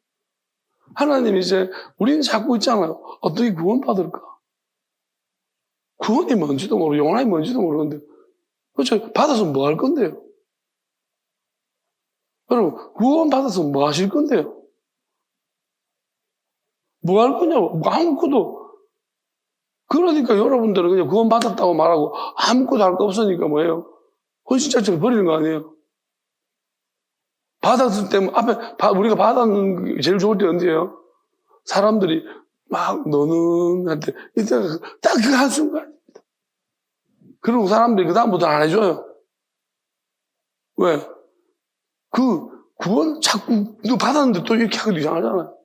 하나님이 이제 우리는 자꾸 있잖아요. 어떻게 구원받을까? 구원이 뭔지도 모르고 영원함이 뭔지도 모르는데 그렇죠? 받아서 뭐 할 건데요? 여러분 구원받아서 뭐 하실 건데요? 뭐 할 거냐고 아무것도. 그러니까 여러분들은 그냥 구원받았다고 말하고 아무것도 할 거 없으니까 뭐예요? 헌신자처럼 버리는 거 아니에요? 받았을 때 우리가 받았는 게 제일 좋을 때 언제예요? 사람들이 막 너는 할 때 이때 딱 그 한순간입니다. 그리고 사람들이 그 다음부터는 안 해줘요. 왜? 그 구원 자꾸 너 받았는데 또 이렇게 하기도 이상하잖아요.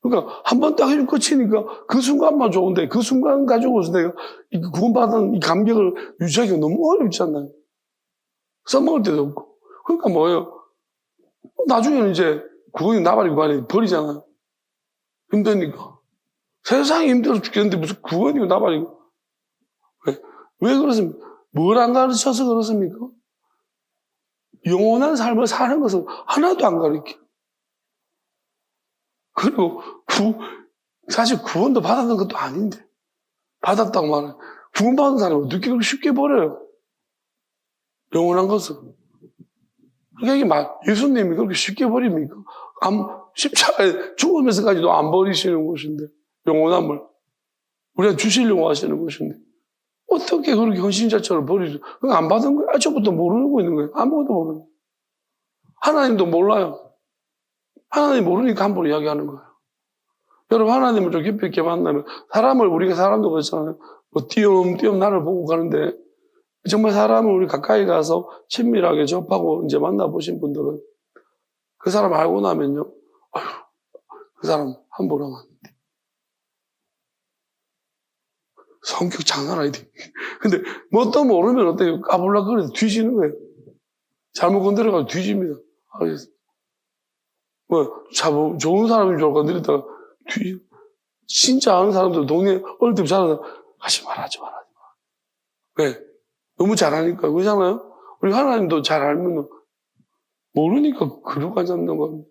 그러니까 한 번 딱 해주고 끝이니까 그 순간만 좋은데 그 순간 가지고서 내가 구원받은 이 감격을 유지하기가 너무 어렵잖아요. 써먹을 때도 없고. 그러니까 뭐예요? 나중에는 이제 구원이 나발이고 아니 버리잖아요. 힘드니까. 세상이 힘들어 죽겠는데 무슨 구원이고 나발이고. 왜 그렇습니까? 뭘 안 가르쳐서 그렇습니까? 영원한 삶을 사는 것을 하나도 안 가르쳐. 그리고 사실 구원도 받았던 것도 아닌데 받았다고 말해. 구원받은 사람은 어떻게 그렇게 쉽게 버려요? 영원한 것을. 그러니까 예수님이 그렇게 쉽게 버립니까? 십자가에 죽으면서까지도 안 버리시는 것인데 영원함을 우리가 주시려고 하시는 것인데 어떻게 그렇게 헌신자처럼 버리죠? 그거 안 받은 거예요? 아침부터 모르고 있는 거예요. 아무것도 모르는 거예요. 하나님도 몰라요. 하나님 모르니까 함부로 이야기하는 거예요. 여러분 하나님을 좀 깊이 있게 만나면 우리가 사람도 그렇잖아요. 띄엄띄엄 나를 보고 가는데 정말 사람을 우리 가까이 가서 친밀하게 접하고 이제 만나보신 분들은 그 사람 알고 나면요. 아휴, 그 사람 함부로 하면 안 돼. 성격 장난 아니지. 근데 뭣도 모르면 어때요? 까불락거려서 뒤지는 거예요. 잘못 건드려가지고 뒤집니다. 좋은 사람인 줄 알고 건드리다가 진짜 아는 사람들 동네 어릴 때부터 잘하는 사람 하지 마. 왜? 너무 잘하니까. 그렇잖아요? 우리 하나님도 잘 알면 모르니까 그러고 앉는 겁니다.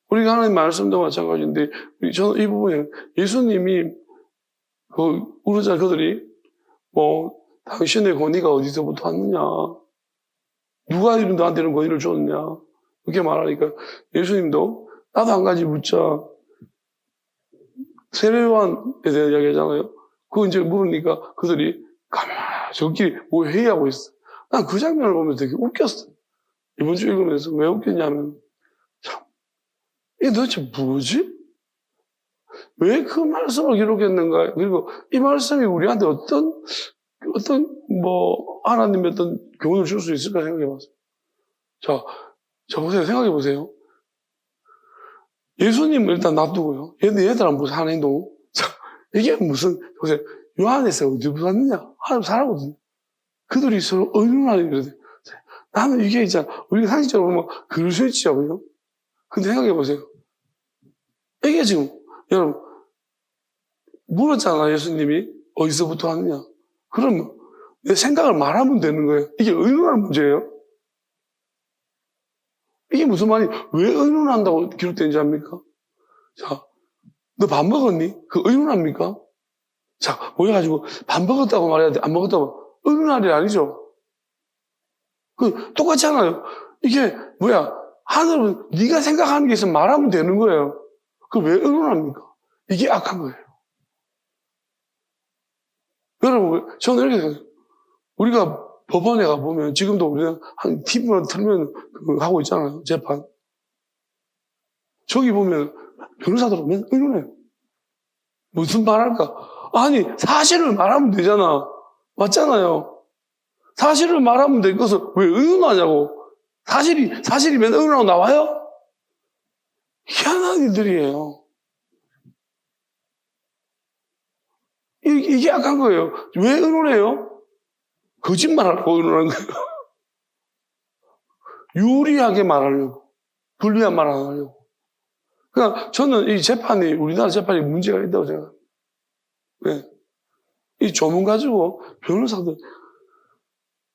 우리가 하나님 말씀도 마찬가지인데 저는 이 부분에 예수님이 우르자 그들이 당신의 권위가 어디서부터 왔느냐? 누가 너한테 이런 권위를 줬느냐? 이렇게 말하니까 예수님도 나도 한 가지 묻자. 세례요한에 대한 이야기 하잖아요. 그거 이제 물으니까 그들이 가만히 저끼리 뭐 회의하고 있어. 난 그 장면을 보면서 되게 웃겼어. 이번 주 읽으면서 왜 웃겼냐면, 참, 이게 도대체 뭐지? 왜 그 말씀을 기록했는가? 그리고 이 말씀이 우리한테 어떤, 하나님의 어떤 교훈을 줄 수 있을까 생각해 봤어요. 자, 보세요. 생각해 보세요. 예수님을 일단 놔두고요. 얘들은 무슨 하는 행동? 자, 이게 무슨, 보세요. 요한에서 어디부터 왔느냐? 하나님 사랑거든요. 그들이 서로 의논하는 일이거든요. 나는 이게 있잖아. 우리가 상식적으로 보면 그럴 수 있죠. 그죠? 근데 생각해 보세요. 이게 지금, 여러분, 물었잖아, 예수님이. 어디서부터 왔느냐? 그러면 내 생각을 말하면 되는 거예요. 이게 의논하는 문제예요. 이게 무슨 말이, 왜 의논한다고 기록되는지 압니까? 자, 너 밥 먹었니? 그 의논합니까? 자, 모여가지고 밥 먹었다고 말해야 돼. 안 먹었다고. 의논할 일 아니죠? 똑같잖아요. 이게 하늘은 네가 생각하는 게 있으면 말하면 되는 거예요. 왜 의논합니까? 이게 악한 거예요. 여러분, 저는 이렇게 생각해요. 우리가 법원에 가보면 지금도 우리가 한 TV만 틀면 하고 있잖아요. 재판. 저기 보면 변호사들은 맨날 의논해요. 무슨 말할까? 아니, 사실을 말하면 되잖아. 맞잖아요. 사실을 말하면 될 것을 왜 의논하냐고. 사실이 맨날 의논하고 나와요? 희한한 일들이에요. 이게 악한 거예요. 왜 의논해요? 거짓말하려고 의논하는 거예요. 유리하게 말하려고. 불리한 말 안 하려고. 그러니까 저는 우리나라 재판이 문제가 있다고 생각해요. 왜? 이 조문 가지고 변호사들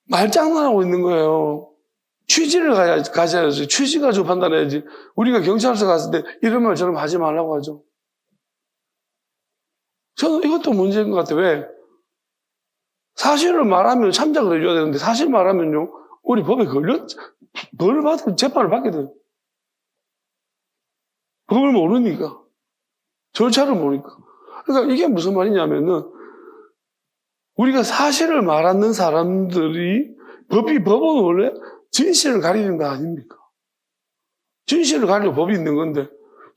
말장난하고 있는 거예요. 취지를 가져야지. 취지 가지고 판단해야지. 우리가 경찰서 갔을 때 이런 말 저런 하지 말라고 하죠. 저는 이것도 문제인 것 같아요. 왜? 사실을 말하면 참작을 해줘야 되는데 사실 말하면요. 우리 법에 벌을 받으면 재판을 받게 돼요. 법을 모르니까. 절차를 모르니까. 그러니까 이게 무슨 말이냐면은 우리가 사실을 말하는 사람들이 법은 원래 진실을 가리는 거 아닙니까? 진실을 가리는 법이 있는 건데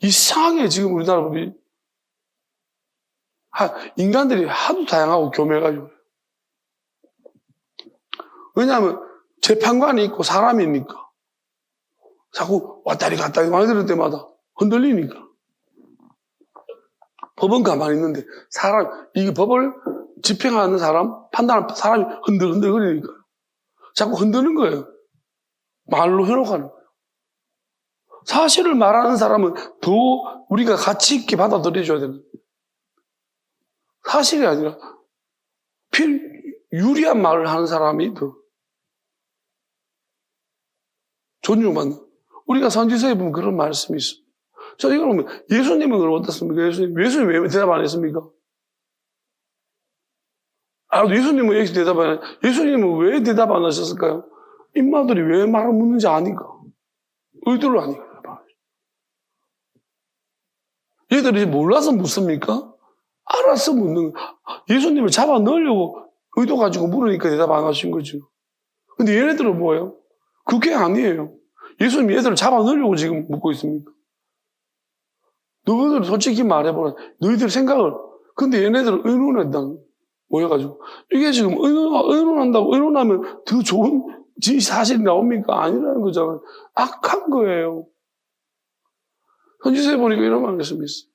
이상하게 지금 우리나라 법이 인간들이 하도 다양하고 교묘해가지고. 왜냐하면 재판관이 있고 사람이니까 자꾸 왔다리 갔다리 많이 들을 때마다 흔들리니까. 법은 가만히 있는데 이게 법을 집행하는 사람, 판단하는 사람이 흔들흔들거리니까 자꾸 흔드는 거예요. 말로 현혹하는 거예요. 사실을 말하는 사람은 더 우리가 가치 있게 받아들여줘야 되는 거예요. 사실이 아니라 유리한 말을 하는 사람이 더 존중받는. 우리가 선지서에 보면 그런 말씀이 있습니다. 저 이거 보면 예수님은 그럼 어떻습니까? 예수님 왜 대답 안 했습니까? 예수님은 왜 대답 안 했어요? 예수님은 왜 대답 안 하셨을까요? 인마들이 왜 말을 묻는지 아니까. 의도를 아니까. 얘들이 몰라서 묻습니까? 알아서 묻는 거예요. 예수님을 잡아 넣으려고 의도 가지고 물으니까 대답 안 하신 거죠. 근데 얘네들은 뭐예요? 그게 아니에요. 예수님이 얘들을 잡아 넣으려고 지금 묻고 있습니까? 너희들 솔직히 말해보라. 너희들 생각을. 근데 얘네들은 의논한다는 모여가지고. 이게 지금 의논하면 더 좋은 사실이 나옵니까? 아니라는 거잖아요. 악한 거예요. 선지서에 보니까 이런 말씀이 있어요.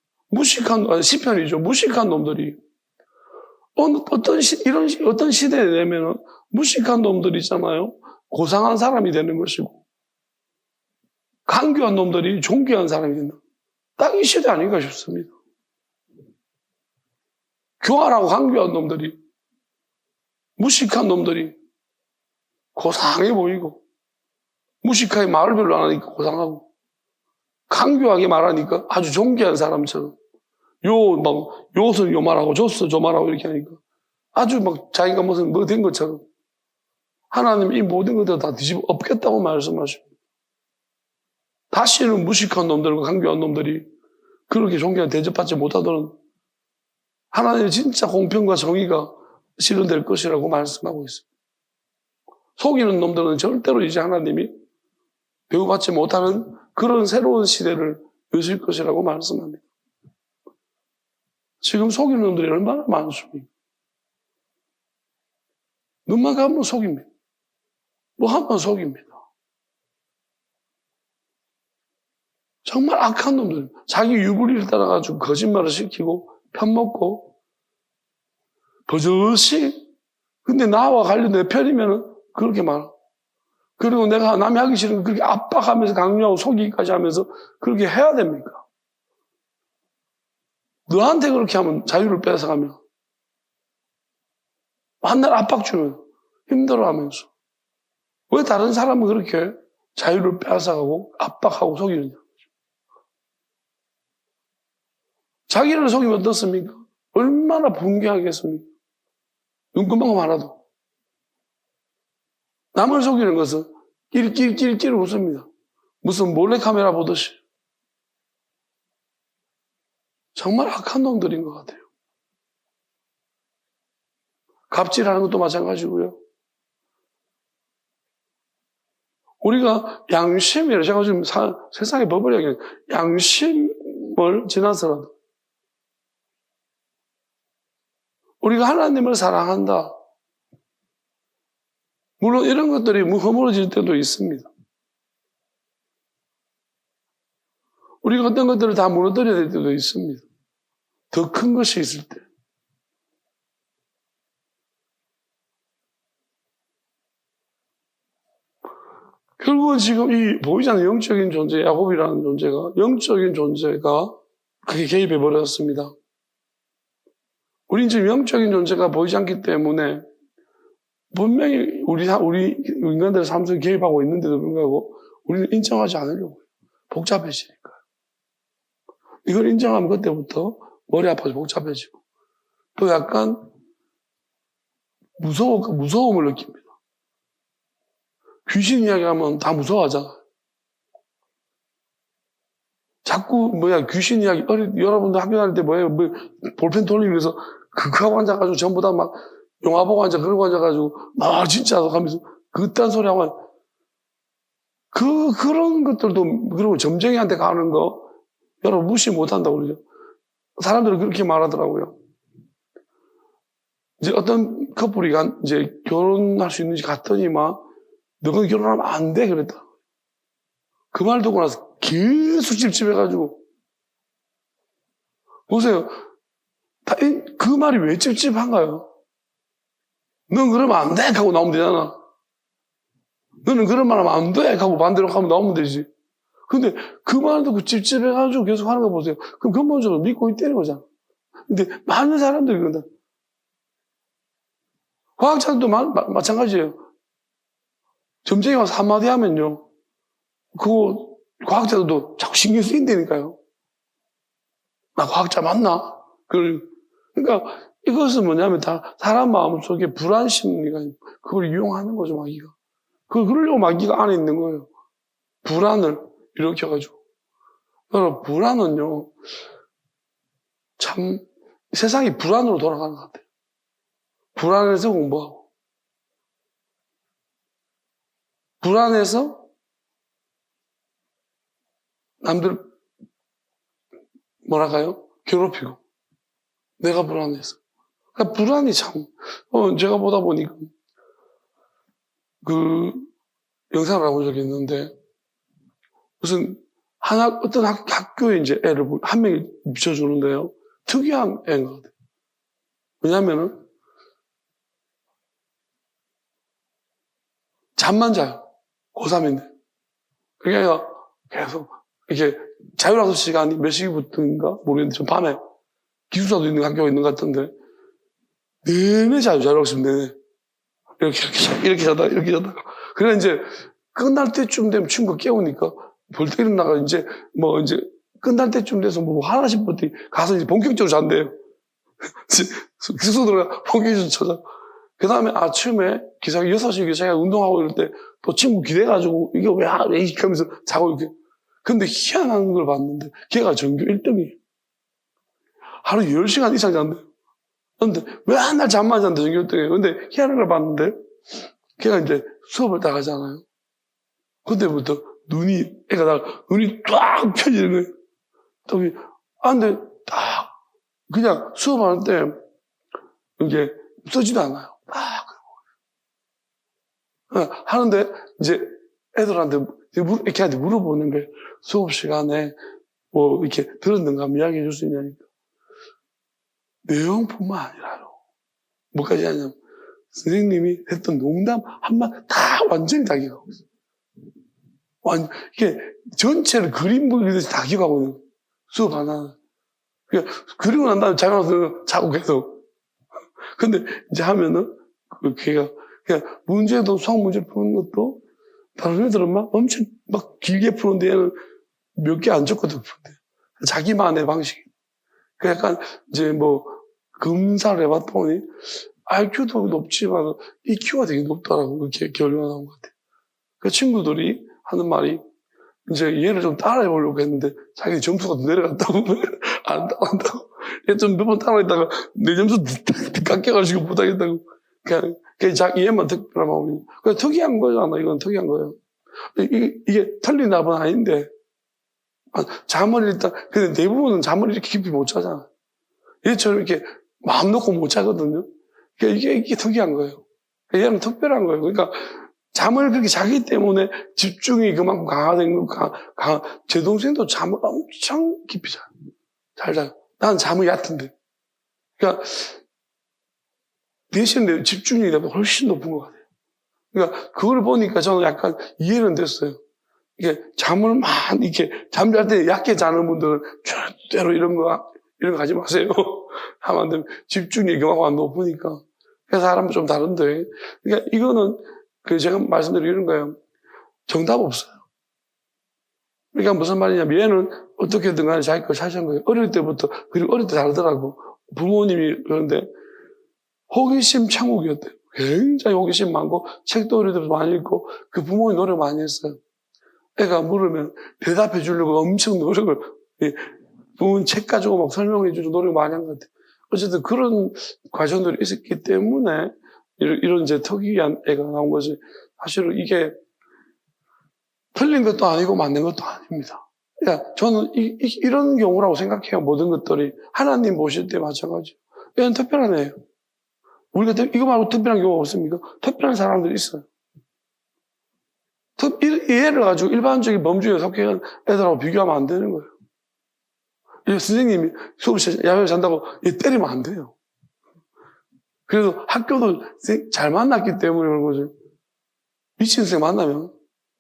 시편이죠. 무식한 놈들이. 어떤 시대에 되면은 무식한 놈들이 있잖아요. 고상한 사람이 되는 것이고. 강교한 놈들이 존귀한 사람이 된다. 딱 이 시대 아닌가 싶습니다. 교활하고 강교한 놈들이, 무식한 놈들이 고상해 보이고, 무식하게 말을 별로 안 하니까 고상하고, 강교하게 말하니까 아주 존귀한 사람처럼, 요것은 요 말하고, 저것은 저 말하고 이렇게 하니까, 아주 자기가 무슨 된 것처럼, 하나님 이 모든 것들 다 뒤집어 엎겠다고 말씀하십니다. 다시는 무식한 놈들과 강교한 놈들이 그렇게 존귀한 대접받지 못하도록 하나님의 진짜 공평과 정의가 실현될 것이라고 말씀하고 있습니다. 속이는 놈들은 절대로 이제 하나님이 배우받지 못하는 그런 새로운 시대를 여실 것이라고 말씀합니다. 지금 속이는 놈들이 얼마나 많습니까? 눈만 감으면 속입니다. 뭐 하면 속입니다. 정말 악한 놈들. 자기 유불리를 따라가지고 거짓말을 시키고 편먹고 버젓이 근데 나와 관련된 편이면은 그렇게 말하. 그리고 내가 남이 하기 싫은 거 그렇게 압박하면서 강요하고 속이기까지 하면서 그렇게 해야 됩니까? 너한테 그렇게 하면 자유를 뺏어가면 만날 압박 주면 힘들어하면서 왜 다른 사람은 그렇게 자유를 뺏어가고 압박하고 속이느냐? 자기를 속이면 어떻습니까? 얼마나 분개하겠습니까? 눈금방 하나도. 남을 속이는 것은 끼리끼리 웃습니다. 무슨 몰래카메라 보듯이. 정말 악한 놈들인 것 같아요. 갑질하는 것도 마찬가지고요. 우리가 양심이라 제가 지금 세상의 법을 얘기해요. 양심을 지나서라도 우리가 하나님을 사랑한다. 물론 이런 것들이 허물어질 때도 있습니다. 우리가 어떤 것들을 다 무너뜨려야 될 때도 있습니다. 더 큰 것이 있을 때. 결국은 지금 이 보이지 않는 영적인 존재, 야곱이라는 존재가, 영적인 존재가 그게 개입해 버렸습니다. 우린 지금 영적인 존재가 보이지 않기 때문에 분명히 우리 인간들의 삶 속에 개입하고 있는데도 불구하고 우리는 인정하지 않으려고 해요. 복잡해지니까. 이걸 인정하면 그때부터 머리 아파서 복잡해지고 또 약간 무서움을 느낍니다. 귀신 이야기하면 다 무서워하잖아요. 자꾸 귀신 이야기 여러분들 학교 다닐 때 볼펜 돌리면서 그거 앉아가지고 전부 다 막 영화 보고 그러고 앉아가지고 진짜 하면서 그딴 소리 하고 그런 것들도 그리고 점쟁이한테 가는 거 여러분 무시 못한다고 그러죠. 사람들은 그렇게 말하더라고요. 이제 어떤 커플이 이제 결혼할 수 있는지 갔더니 너는 결혼하면 안 돼 그랬다. 그 말 듣고 나서 계속 찝찝해가지고 보세요. 그 말이 왜 찝찝한가요? 넌 그러면 안 돼 하고 나오면 되잖아. 너는 그런 말 하면 안 돼 하고 반대로 하면 나오면 되지. 근데 그 말 듣고 찝찝해가지고 계속 하는 거 보세요. 그럼 근본적으로 믿고 있다는 거잖아. 근데 많은 사람들이 그런다. 과학자들도 마찬가지예요. 점쟁이 와서 한마디 하면요. 그거 과학자들도 자꾸 신경 쓰인다니까요. 나 과학자 맞나? 그러니까 이것은 뭐냐면 다 사람 마음속에 불안 심리가 그걸 이용하는 거죠, 마귀가. 그러려고 마귀가 안에 있는 거예요. 불안을 일으켜가지고. 여러분, 불안은요, 참, 세상이 불안으로 돌아가는 것 같아요. 불안해서 공부하고. 불안해서 남들, 괴롭히고. 내가 불안해서. 그러니까 불안이 참, 제가 보다 보니까, 영상을 본 적이 있는데, 무슨, 어떤 학교에 이제 애를 한 명이 비춰주는데요. 특이한 애인 것 같아요. 왜냐면은, 잠만 자요. 고3인데. 그러니까 계속, 이렇게 자율학습 시간이 몇 시부터인가? 모르겠는데, 좀 밤에 기숙사도 있는 학교가 있는 것 같은데, 내내 자율학습 내내. 이렇게 자다가. 그래, 이제, 끝날 때쯤 되면 친구가 깨우니까, 벌떡 일어나가 이제 끝날 때쯤 돼서 하나씩 벌떡 가서 이제 본격적으로 잔대요. 기숙사 들어가 본격적으로 찾아. 그 다음에 아침에 6시 기차가 운동하고 이럴 때 또 친구 기대가지고 이게 왜 이렇게 하면서 자고 이렇게. 근데 희한한 걸 봤는데 걔가 전교 1등이에요. 하루 10시간 이상 잔대요. 근데 왜 한 날 잠만 잔대 전교 1등이에요. 근데 희한한 걸 봤는데 걔가 이제 수업을 딱 하잖아요. 그때부터 눈이 쫙 펴지는 거예요. 근데 딱, 그냥 수업할 때, 이게 쓰지도 않아요. 하는데, 이제 애들한테, 이렇게 물어보는 거예요. 수업 시간에, 이렇게 들었는가 하면 이야기해 줄 수 있냐니까. 내용뿐만 아니라요. 뭐까지 하냐면, 선생님이 했던 농담 한마디 다 완전히 다 기억하고 있어요. 이게 전체를 그림 보듯이 다 기억하고 있는 거예요. 수업 하나. 그리고 난 다음에 자기 와서 자고 계속. 근데 이제 하면은, 걔가, 그냥 문제도 수학 문제를 푸는 것도, 다른 애들은 엄청 길게 푸는데 얘는 몇 개 안 적거든, 푸는데. 자기만의 방식이. 약간, 이제 검사를 해봤다 보니, IQ도 높지만, EQ가 되게 높더라고. 그렇게 결과가 나온 것 같아요. 그 친구들이 하는 말이, 이제 얘를 좀 따라해보려고 했는데, 자기 점수가 내려갔다고, 안 따라한다고. 얘 좀 몇 번 따라했다가, 내 점수 깎여가지고 못하겠다고. 그냥 얘만 특별한 마음이. 그냥 특이한 거잖아. 이건 특이한 거예요. 이게 틀린 답은 아닌데, 잠을 일단, 근데 대부분은 잠을 이렇게 깊이 못 자잖아. 얘처럼 이렇게 마음 놓고 못 자거든요. 그러니까 이게 특이한 거예요. 얘는 특별한 거예요. 그러니까 잠을 그렇게 자기 때문에 집중이 그만큼 강화된 거, 제 동생도 잠을 엄청 깊이 자요. 잘 자요. 난 잠이 얕은데. 그러니까 대신 내 집중력이 훨씬 높은 것 같아요. 그러니까 그걸 보니까 저는 약간 이해는 됐어요. 이게 잠을 이렇게 잠잘 때 얕게 자는 분들은 절대로 이런 거 하지 마세요. 하면 안 되면 집중력이 그만큼 높으니까. 그래서 사람은 좀 다른데. 그러니까 이거는 제가 말씀드리는 거예요. 정답 없어요. 그러니까 무슨 말이냐면 얘는 어떻게든 간에 자기 걸 찾은 거예요. 어릴 때부터, 그리고 어릴 때 다르더라고. 부모님이 그런데 호기심 천국이었대요. 굉장히 호기심 많고 책도 어릴 때부터 많이 읽고 그 부모님 노력 많이 했어요. 애가 물으면 대답해 주려고 엄청 노력을, 부모님 책 가지고 막 설명해 주려고 노력 많이 한 것 같아요. 어쨌든 그런 과정들이 있었기 때문에 이런 이제 특이한 애가 나온 거지. 사실은 이게 틀린 것도 아니고 맞는 것도 아닙니다. 그러니까 저는 이런 경우라고 생각해요. 모든 것들이 하나님 보실 때 마찬가지. 얘는 특별한 애예요. 우리가 이거 말고 특별한 경우가 없습니까? 특별한 사람들이 있어요. 얘를 가지고 일반적인 범주에 속해 애들하고 비교하면 안 되는 거예요. 선생님이 수업시간에 야외에 잔다고 얘 때리면 안 돼요. 그래서 학교도 잘 만났기 때문에 그런 거죠. 미친 선생 만나면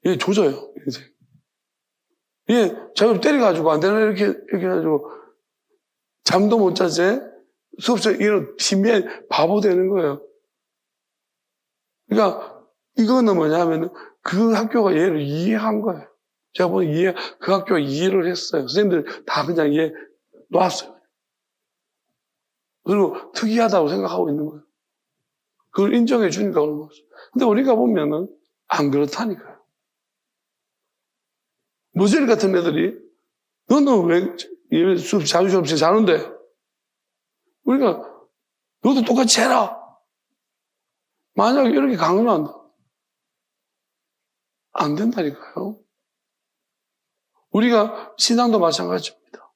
얘 조져요, 인생. 얘 자기를 때려가지고 안 되나 이렇게 해가지고 잠도 못 자지 수업시간에 이런 신비한 바보 되는 거예요. 그러니까 이거는 뭐냐면 그 학교가 얘를 이해한 거예요. 제가 보니 그 학교가 이해를 했어요. 선생님들 다 그냥 이해 놨어요. 그리고 특이하다고 생각하고 있는 거예요. 그걸 인정해 주니까 그런 거죠. 근데 우리가 보면은 안 그렇다니까요. 모젤 같은 애들이 너는 왜 수업 자유시 없이 자는데? 우리가 너도 똑같이 해라. 만약에 이렇게 강요한다. 안 된다니까요. 우리가 신앙도 마찬가지입니다.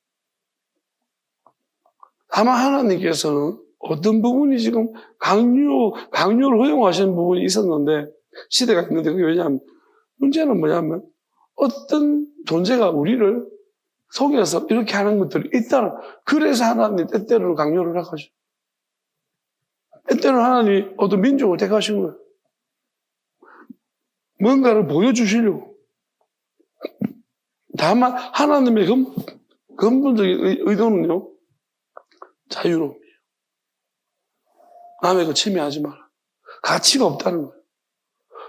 다만 하나님께서는 어떤 부분이 지금 강요를 허용하시는 부분이 있었는데, 시대가 있는데, 그게 왜냐하면, 문제는 뭐냐면, 어떤 존재가 우리를 속여서 이렇게 하는 것들이 있다는, 그래서 하나님 때때로는 강요를 하죠. 때때로는 하나님이 어떤 민족을 택하신 거예요. 뭔가를 보여주시려고. 다만, 하나님의 근본적인 의도는요, 자유로움이에요. 남의 거 침해하지 마라. 가치가 없다는 거예요.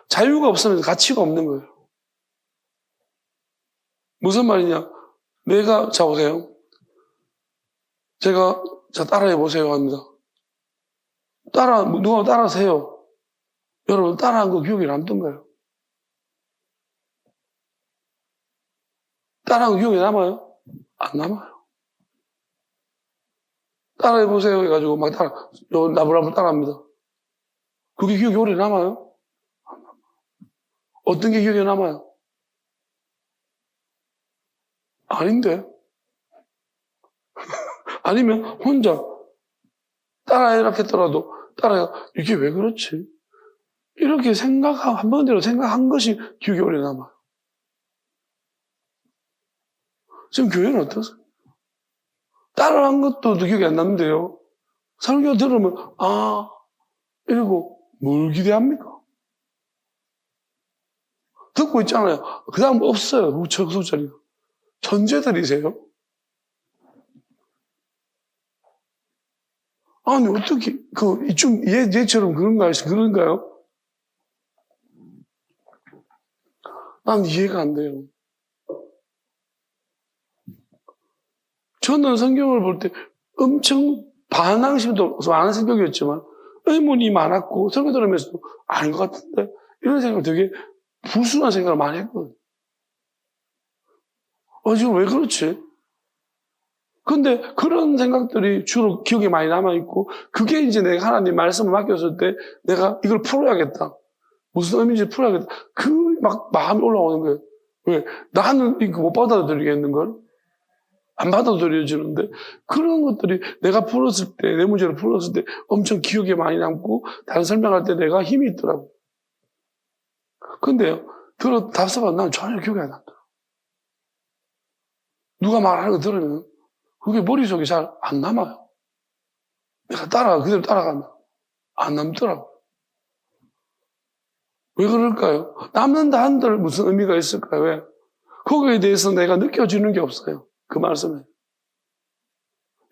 자유가 없으면 가치가 없는 거예요. 무슨 말이냐? 자, 보세요. 자, 따라해보세요. 합니다. 누가 따라하세요. 여러분, 따라한 거 기억이 남던가요? 따라한 거 기억이 남아요? 안 남아요. 따라해보세요. 해가지고 나부를 한번 따라합니다. 그게 기억이 오래 남아요? 어떤 게 기억에 남아요? 아닌데? 아니면 혼자 따라해라 했더라도 이게 왜 그렇지? 이렇게 한 번대로 생각한 것이 기억에 오래 남아요. 지금 교회는 어떠세요? 따라한 것도 기억이 안 남는데요. 설교 들으면 이러고 뭘 기대합니까? 듣고 있잖아요. 그 다음 없어요. 무척소자리가. 천재들이세요? 아니 어떻게 좀 얘처럼 그런가요? 난 이해가 안 돼요. 저는 성경을 볼 때 엄청 반항심도 많은 성격이었지만 의문이 많았고 설교 들으면서도 아닌 것 같은데 이런 생각을 되게 불순한 생각을 많이 했거든요. 지금 왜 그렇지? 근데 그런 생각들이 주로 기억에 많이 남아있고 그게 이제 내가 하나님 말씀을 맡겼을 때 내가 이걸 풀어야겠다. 무슨 의미인지 풀어야겠다. 막 마음이 올라오는 거예요. 왜? 나는 이거 못 받아들이겠는걸? 안 받아들여지는데 그런 것들이 내가 풀었을 때, 내 문제를 풀었을 때 엄청 기억에 많이 남고 다른 설명할 때 내가 힘이 있더라고. 근데요, 답답하면 난 전혀 기억이 안 남더라고. 누가 말하는 거 들으면 그게 머릿속에 잘 안 남아요. 내가 그대로 따라가면 안 남더라고. 왜 그럴까요? 남는다 한들 무슨 의미가 있을까요? 왜? 거기에 대해서 내가 느껴지는 게 없어요. 그 말씀에.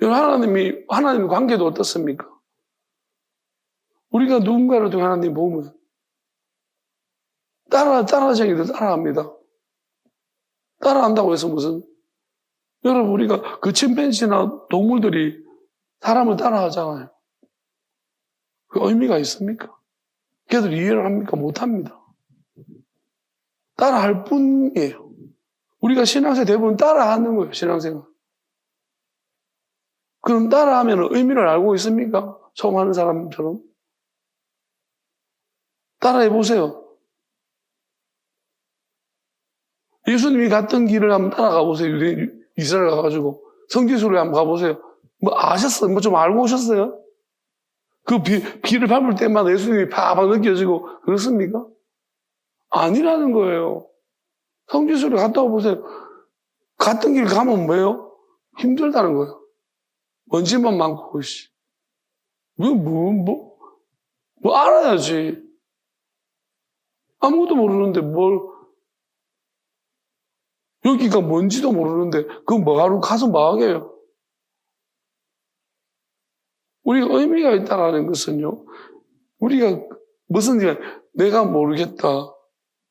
하나님의 관계도 어떻습니까? 우리가 누군가를 통해 하나님 보면 따라쟁이들 따라합니다. 따라한다고 해서 여러분 우리가 그 침팬지나 동물들이 사람을 따라하잖아요. 그 의미가 있습니까? 걔들 이해를 합니까? 못합니다. 따라할 뿐이에요. 우리가 신앙생활 대부분 따라하는 거예요. 신앙생활. 그럼 따라하면 의미를 알고 있습니까? 처음 하는 사람처럼. 따라해보세요. 예수님이 갔던 길을 한번 따라가 보세요. 이스라엘 가가지고. 성지순례 한번 가보세요. 아셨어요? 좀 알고 오셨어요? 그 길을 밟을 때마다 예수님이 팍팍 느껴지고 그렇습니까? 아니라는 거예요. 성지순례 갔다 와보세요. 갔던 길 가면 뭐예요? 힘들다는 거예요. 먼지만 많고, 알아야지. 아무것도 모르는데 여기가 뭔지도 모르는데, 그거 뭐하러 가서 뭐 하게요? 우리가 의미가 있다라는 것은요, 우리가 내가 모르겠다.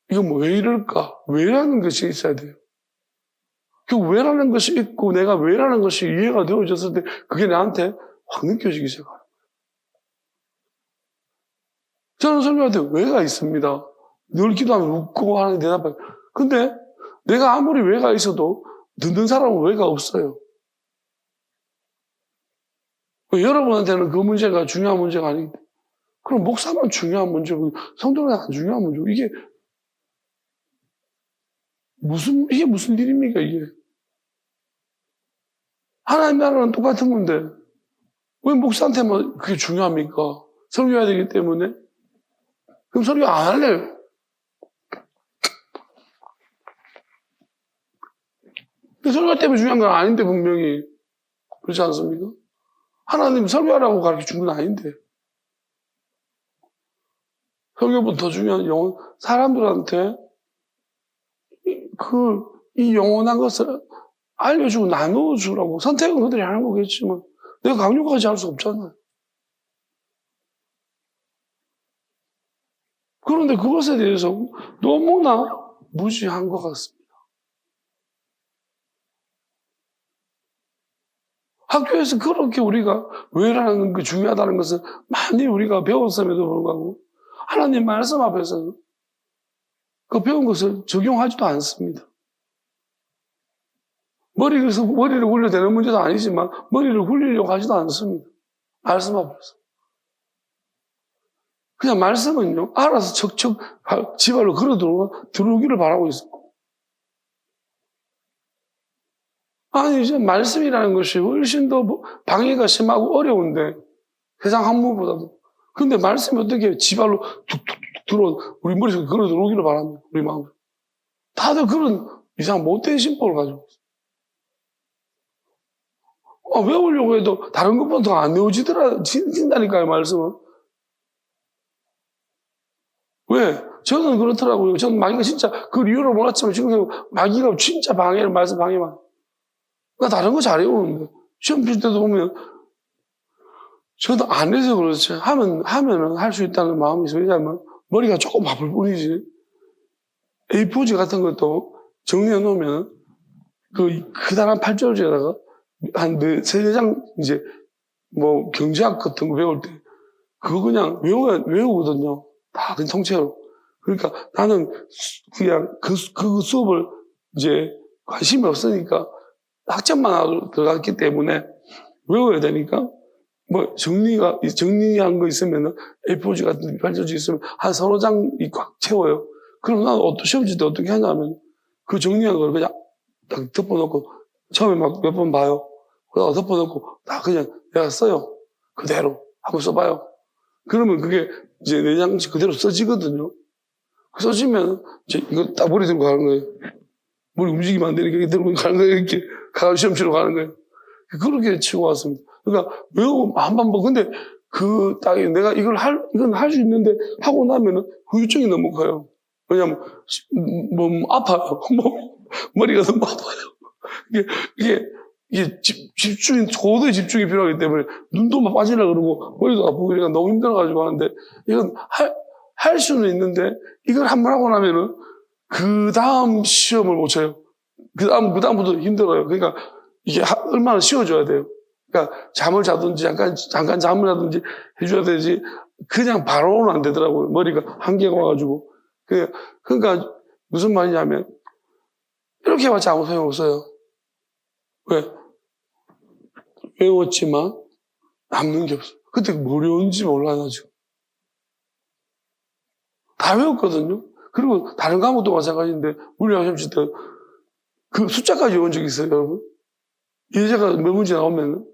이거 왜 이럴까? 왜라는 것이 있어야 돼요. 그 왜라는 것이 있고, 내가 왜라는 것이 이해가 되어졌을 때, 그게 나한테 확 느껴지기 시작해요. 저는 설교할 때 왜가 있습니다. 늘 기도하면 웃고 하는 대답을. 근데 내가 아무리 왜가 있어도 듣는 사람은 왜가 없어요. 여러분한테는 그 문제가 중요한 문제가 아닌데. 그럼 목사만 중요한 문제고 성도는 안 중요한 문제고 이게 무슨 일입니까 이게. 하나님 나라는 똑같은 건데 왜 목사한테만 그게 중요합니까? 설교해야 되기 때문에. 그럼 설교 안 할래요. 설교 때문에 중요한 건 아닌데 분명히. 그렇지 않습니까? 하나님 설교하라고 가르쳐준 건 아닌데. 설교보다 더 중요한 사람들한테 이 영원한 것을 알려주고 나눠주라고. 선택은 그들이 하는 거겠지만 내가 강요까지 할 수 없잖아요. 그런데 그것에 대해서 너무나 무시한 것 같습니다. 학교에서 그렇게 우리가 왜라는 게 중요하다는 것을 많이 우리가 배웠음에도 불구하고 하나님 말씀 앞에서는 그 배운 것을 적용하지도 않습니다. 머리를 굴려 되는 문제도 아니지만 머리를 굴리려고 하지도 않습니다. 말씀 앞에서. 그냥 말씀은요, 알아서 척척 집안으로 들어오기를 바라고 있어. 아니, 이제 말씀이라는 것이 훨씬 더 방해가 심하고 어려운데, 세상 한무보다도. 근데 말씀이 어떻게 집안으로 툭툭툭 우리 머릿속에 걸어 들어오기를 바랍니다. 우리 마음에. 다들 그런 이상 못된 심법을 가지고 있어. 외우려고 해도 다른 것보다 더 안 외워진다니까요, 말씀은. 왜? 저는 그렇더라고요. 저는 마귀가 진짜 그 이유를 몰랐지만 지금 마귀가 진짜 방해를, 말씀 방해만. 나 다른 거 잘 외우는데. 시험 칠 때도 보면 저도 안 해서 그렇지. 하면은 할 수 있다는 마음이 있어요. 왜냐하면 머리가 조금 바쁠 뿐이지. A4지 같은 것도 정리해 놓으면 그 크다란 팔절지에다가 한 3-4장 이제 뭐 경제학 같은 거 배울 때 그거 그냥 외우거든요. 다 그냥 통째로. 그러니까 나는 그냥 그 수업을 이제 관심이 없으니까 학점만 하러 들어갔기 때문에 외워야 되니까 뭐 정리한 거 있으면 A4지 같은 팔절지 있으면 한 3-4장이 꽉 채워요. 그럼 나는 시험 칠 때 어떻게 하냐면 그 정리한 걸 그냥 딱 덮어놓고 처음에 막 몇 번 봐요. 그러다가 덮어놓고 다 그냥 내가 써요. 그대로 한번 써봐요. 그러면 그게 이제 4장씩 그대로 써지거든요. 써지면 이제 이거 딱 머리 들고 가는 거예요. 머리 움직이면 안 되니까 이렇게 들고 가는 거예요. 이렇게 가서 시험 치러 가는 거예요. 그렇게 치고 왔습니다. 그러니까 외우고 한번 뭐 근데 내가 이건 할 수 있는데 하고 나면은 후유증이 너무 커요. 왜냐면 아파요. 머리가 너무 아파요. 이게 고도의 집중이 필요하기 때문에 눈도 막 빠지려고 그러고 머리도 아프고 그러니까 너무 힘들어가지고 하는데 이건 할 수는 있는데 이걸 한번 하고 나면은 그 다음 시험을 못 쳐요. 그 다음부터 힘들어요. 그러니까 이게 얼마나 쉬워져야 돼요. 그러니까 잠을 자든지 잠깐 잠을 자든지 해줘야 되지 그냥 바로는 안 되더라고요. 머리가 한계가 와가지고. 그러니까 무슨 말이냐면 이렇게 해봤자 아무 소용없어요. 왜? 외웠지만 남는 게 없어요. 그때 뭘 외웠는지 몰라요, 지금. 다 외웠거든요. 그리고 다른 과목도 마찬가지인데 물리학 시험 칠 때 그 숫자까지 외운 적이 있어요, 여러분. 예제가 몇 문제 나오면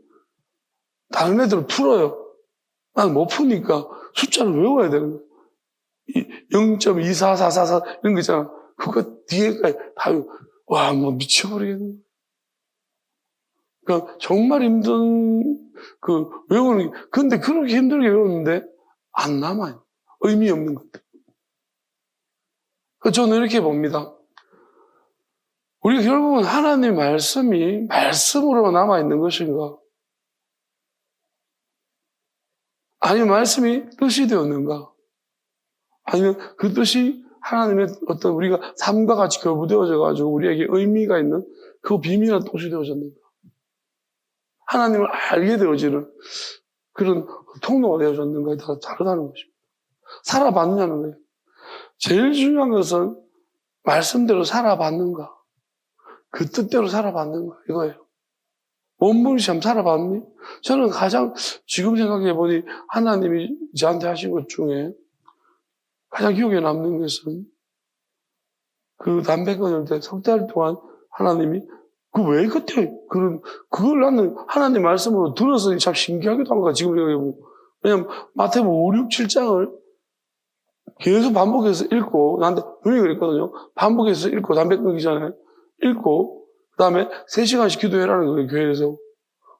다른 애들은 풀어요. 나는 못 푸니까 숫자를 외워야 되는 거예요. 0.24444 이런 거 있잖아. 그거 뒤에까지 다 와, 뭐 미쳐버리겠네. 그러니까 정말 힘든 외우는 게 근데 그렇게 힘들게 외웠는데 안 남아요. 의미 없는 것들. 저는 이렇게 봅니다. 우리가 결국은 하나님의 말씀이 말씀으로 남아있는 것인가? 아니면 말씀이 뜻이 되었는가? 아니면 그 뜻이 하나님의 어떤 우리가 삶과 같이 결부되어져가지고 우리에게 의미가 있는 그 비밀한 뜻이 되어졌는가? 하나님을 알게 되어지는 그런 통로가 되어졌는가에 따라 다르다는 것입니다. 살아봤느냐는 거예요. 제일 중요한 것은 말씀대로 살아봤는가? 그 뜻대로 살아봤는가? 이거예요. 원문이 참 살아봤니? 저는 가장 지금 생각해보니 하나님이 저한테 하신 것 중에 가장 기억에 남는 것은 그 담배 끊을 때 3달 동안 하나님이 왜 그때 그걸 나는 하나님 말씀으로 들어서 참 신기하기도 한 거야, 지금 생각해보면. 왜냐면 마태복음 5, 6, 7장을 계속 반복해서 읽고, 나한테 분명히 그랬거든요. 반복해서 읽고, 담배 끊기 전에 읽고, 그 다음에 3시간씩 기도해라는 거예요, 교회에서.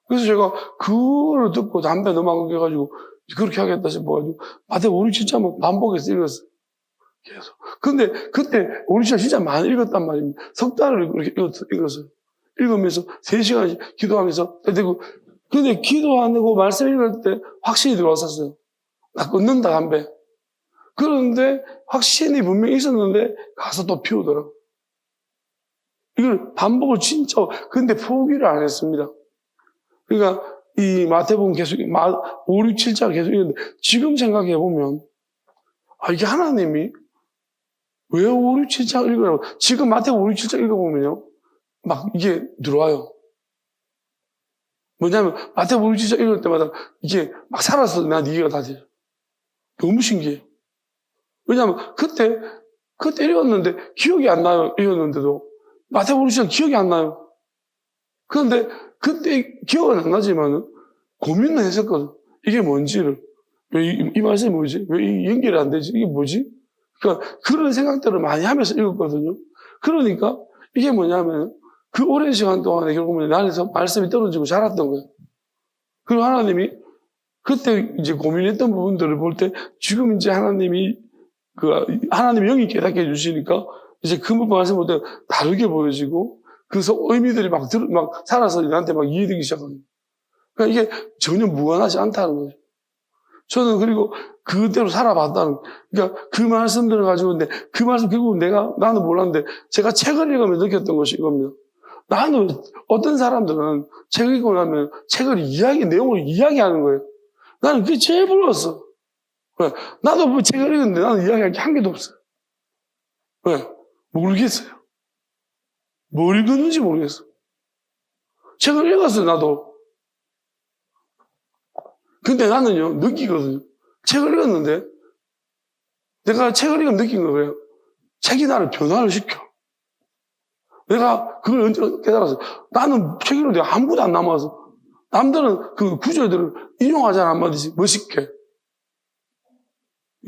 그래서 제가 그거를 듣고 담배 너무 안 끊겨가지고, 그렇게 하겠다 싶어가지고, 마태복음 5, 6, 7장 반복해서 읽었어요. 계속. 근데 그때 5, 6, 7장 진짜 많이 읽었단 말입니다. 3달을 그렇게 읽었어요. 읽으면서 3시간씩 기도하면서, 근데 기도 안 하고 말씀 읽을 때 확신이 들어왔었어요. 나 끊는다, 담배. 그런데 확신이 분명히 있었는데 가서 또 피우더라고. 이걸 반복을 진짜 근데 포기를 안 했습니다. 그러니까 이 마태복음 계속 5, 6, 7장 계속 읽는데 지금 생각해 보면 이게 하나님이 왜 5, 6, 7장 읽으라고 지금 마태복음 5, 6, 7장 읽어보면요 막 이게 들어와요. 뭐냐면 마태복음 5, 6, 7장 읽을 때마다 이게 막 살아서 난 이해가 다 돼요. 너무 신기해요. 왜냐하면 그때 읽었는데 기억이 안 나요. 읽었는데도. 마태복음 시간 기억이 안 나요. 그런데 그때 기억은 안 나지만 고민을 했었거든. 이게 뭔지를. 왜 이 말씀이 뭐지? 왜 이 연결이 안 되지? 이게 뭐지? 그러니까 그런 생각들을 많이 하면서 읽었거든요. 그러니까 이게 뭐냐면 그 오랜 시간 동안에 결국은 내 안에서 말씀이 떨어지고 자랐던 거예요. 그리고 하나님이 그때 이제 고민했던 부분들을 볼 때 지금 이제 하나님이 하나님의 영이 깨닫게 해주시니까 이제 그 부분 말씀 볼 때 다르게 보여지고 그래서 의미들이 막 살아서 나한테 막 이해되기 시작합니다. 그러니까 이게 전혀 무관하지 않다는 거예요. 저는 그리고 그대로 살아봤다는, 그러니까 그 말씀들을 가지고 있는데 그 말씀 결국 나는 몰랐는데 제가 책을 읽으면서 느꼈던 것이 이겁니다. 나는 어떤 사람들은 책을 읽고 나면 책을 내용을 이야기하는 거예요. 나는 그게 제일 부러웠어. 왜? 나도 뭐 책을 읽었는데 나는 이야기할 게 한 개도 없어요. 왜? 모르겠어요. 뭘 읽었는지 모르겠어. 책을 읽었어요, 나도. 근데 나는요, 느끼거든요. 책을 읽었는데, 내가 책을 읽으면 느낀 거예요. 책이 나를 변화를 시켜. 내가 그걸 언제 깨달았어요. 나는 책 읽는데 아무도 안 남아서. 남들은 그 구절들을 인용하잖아, 한마디씩. 멋있게.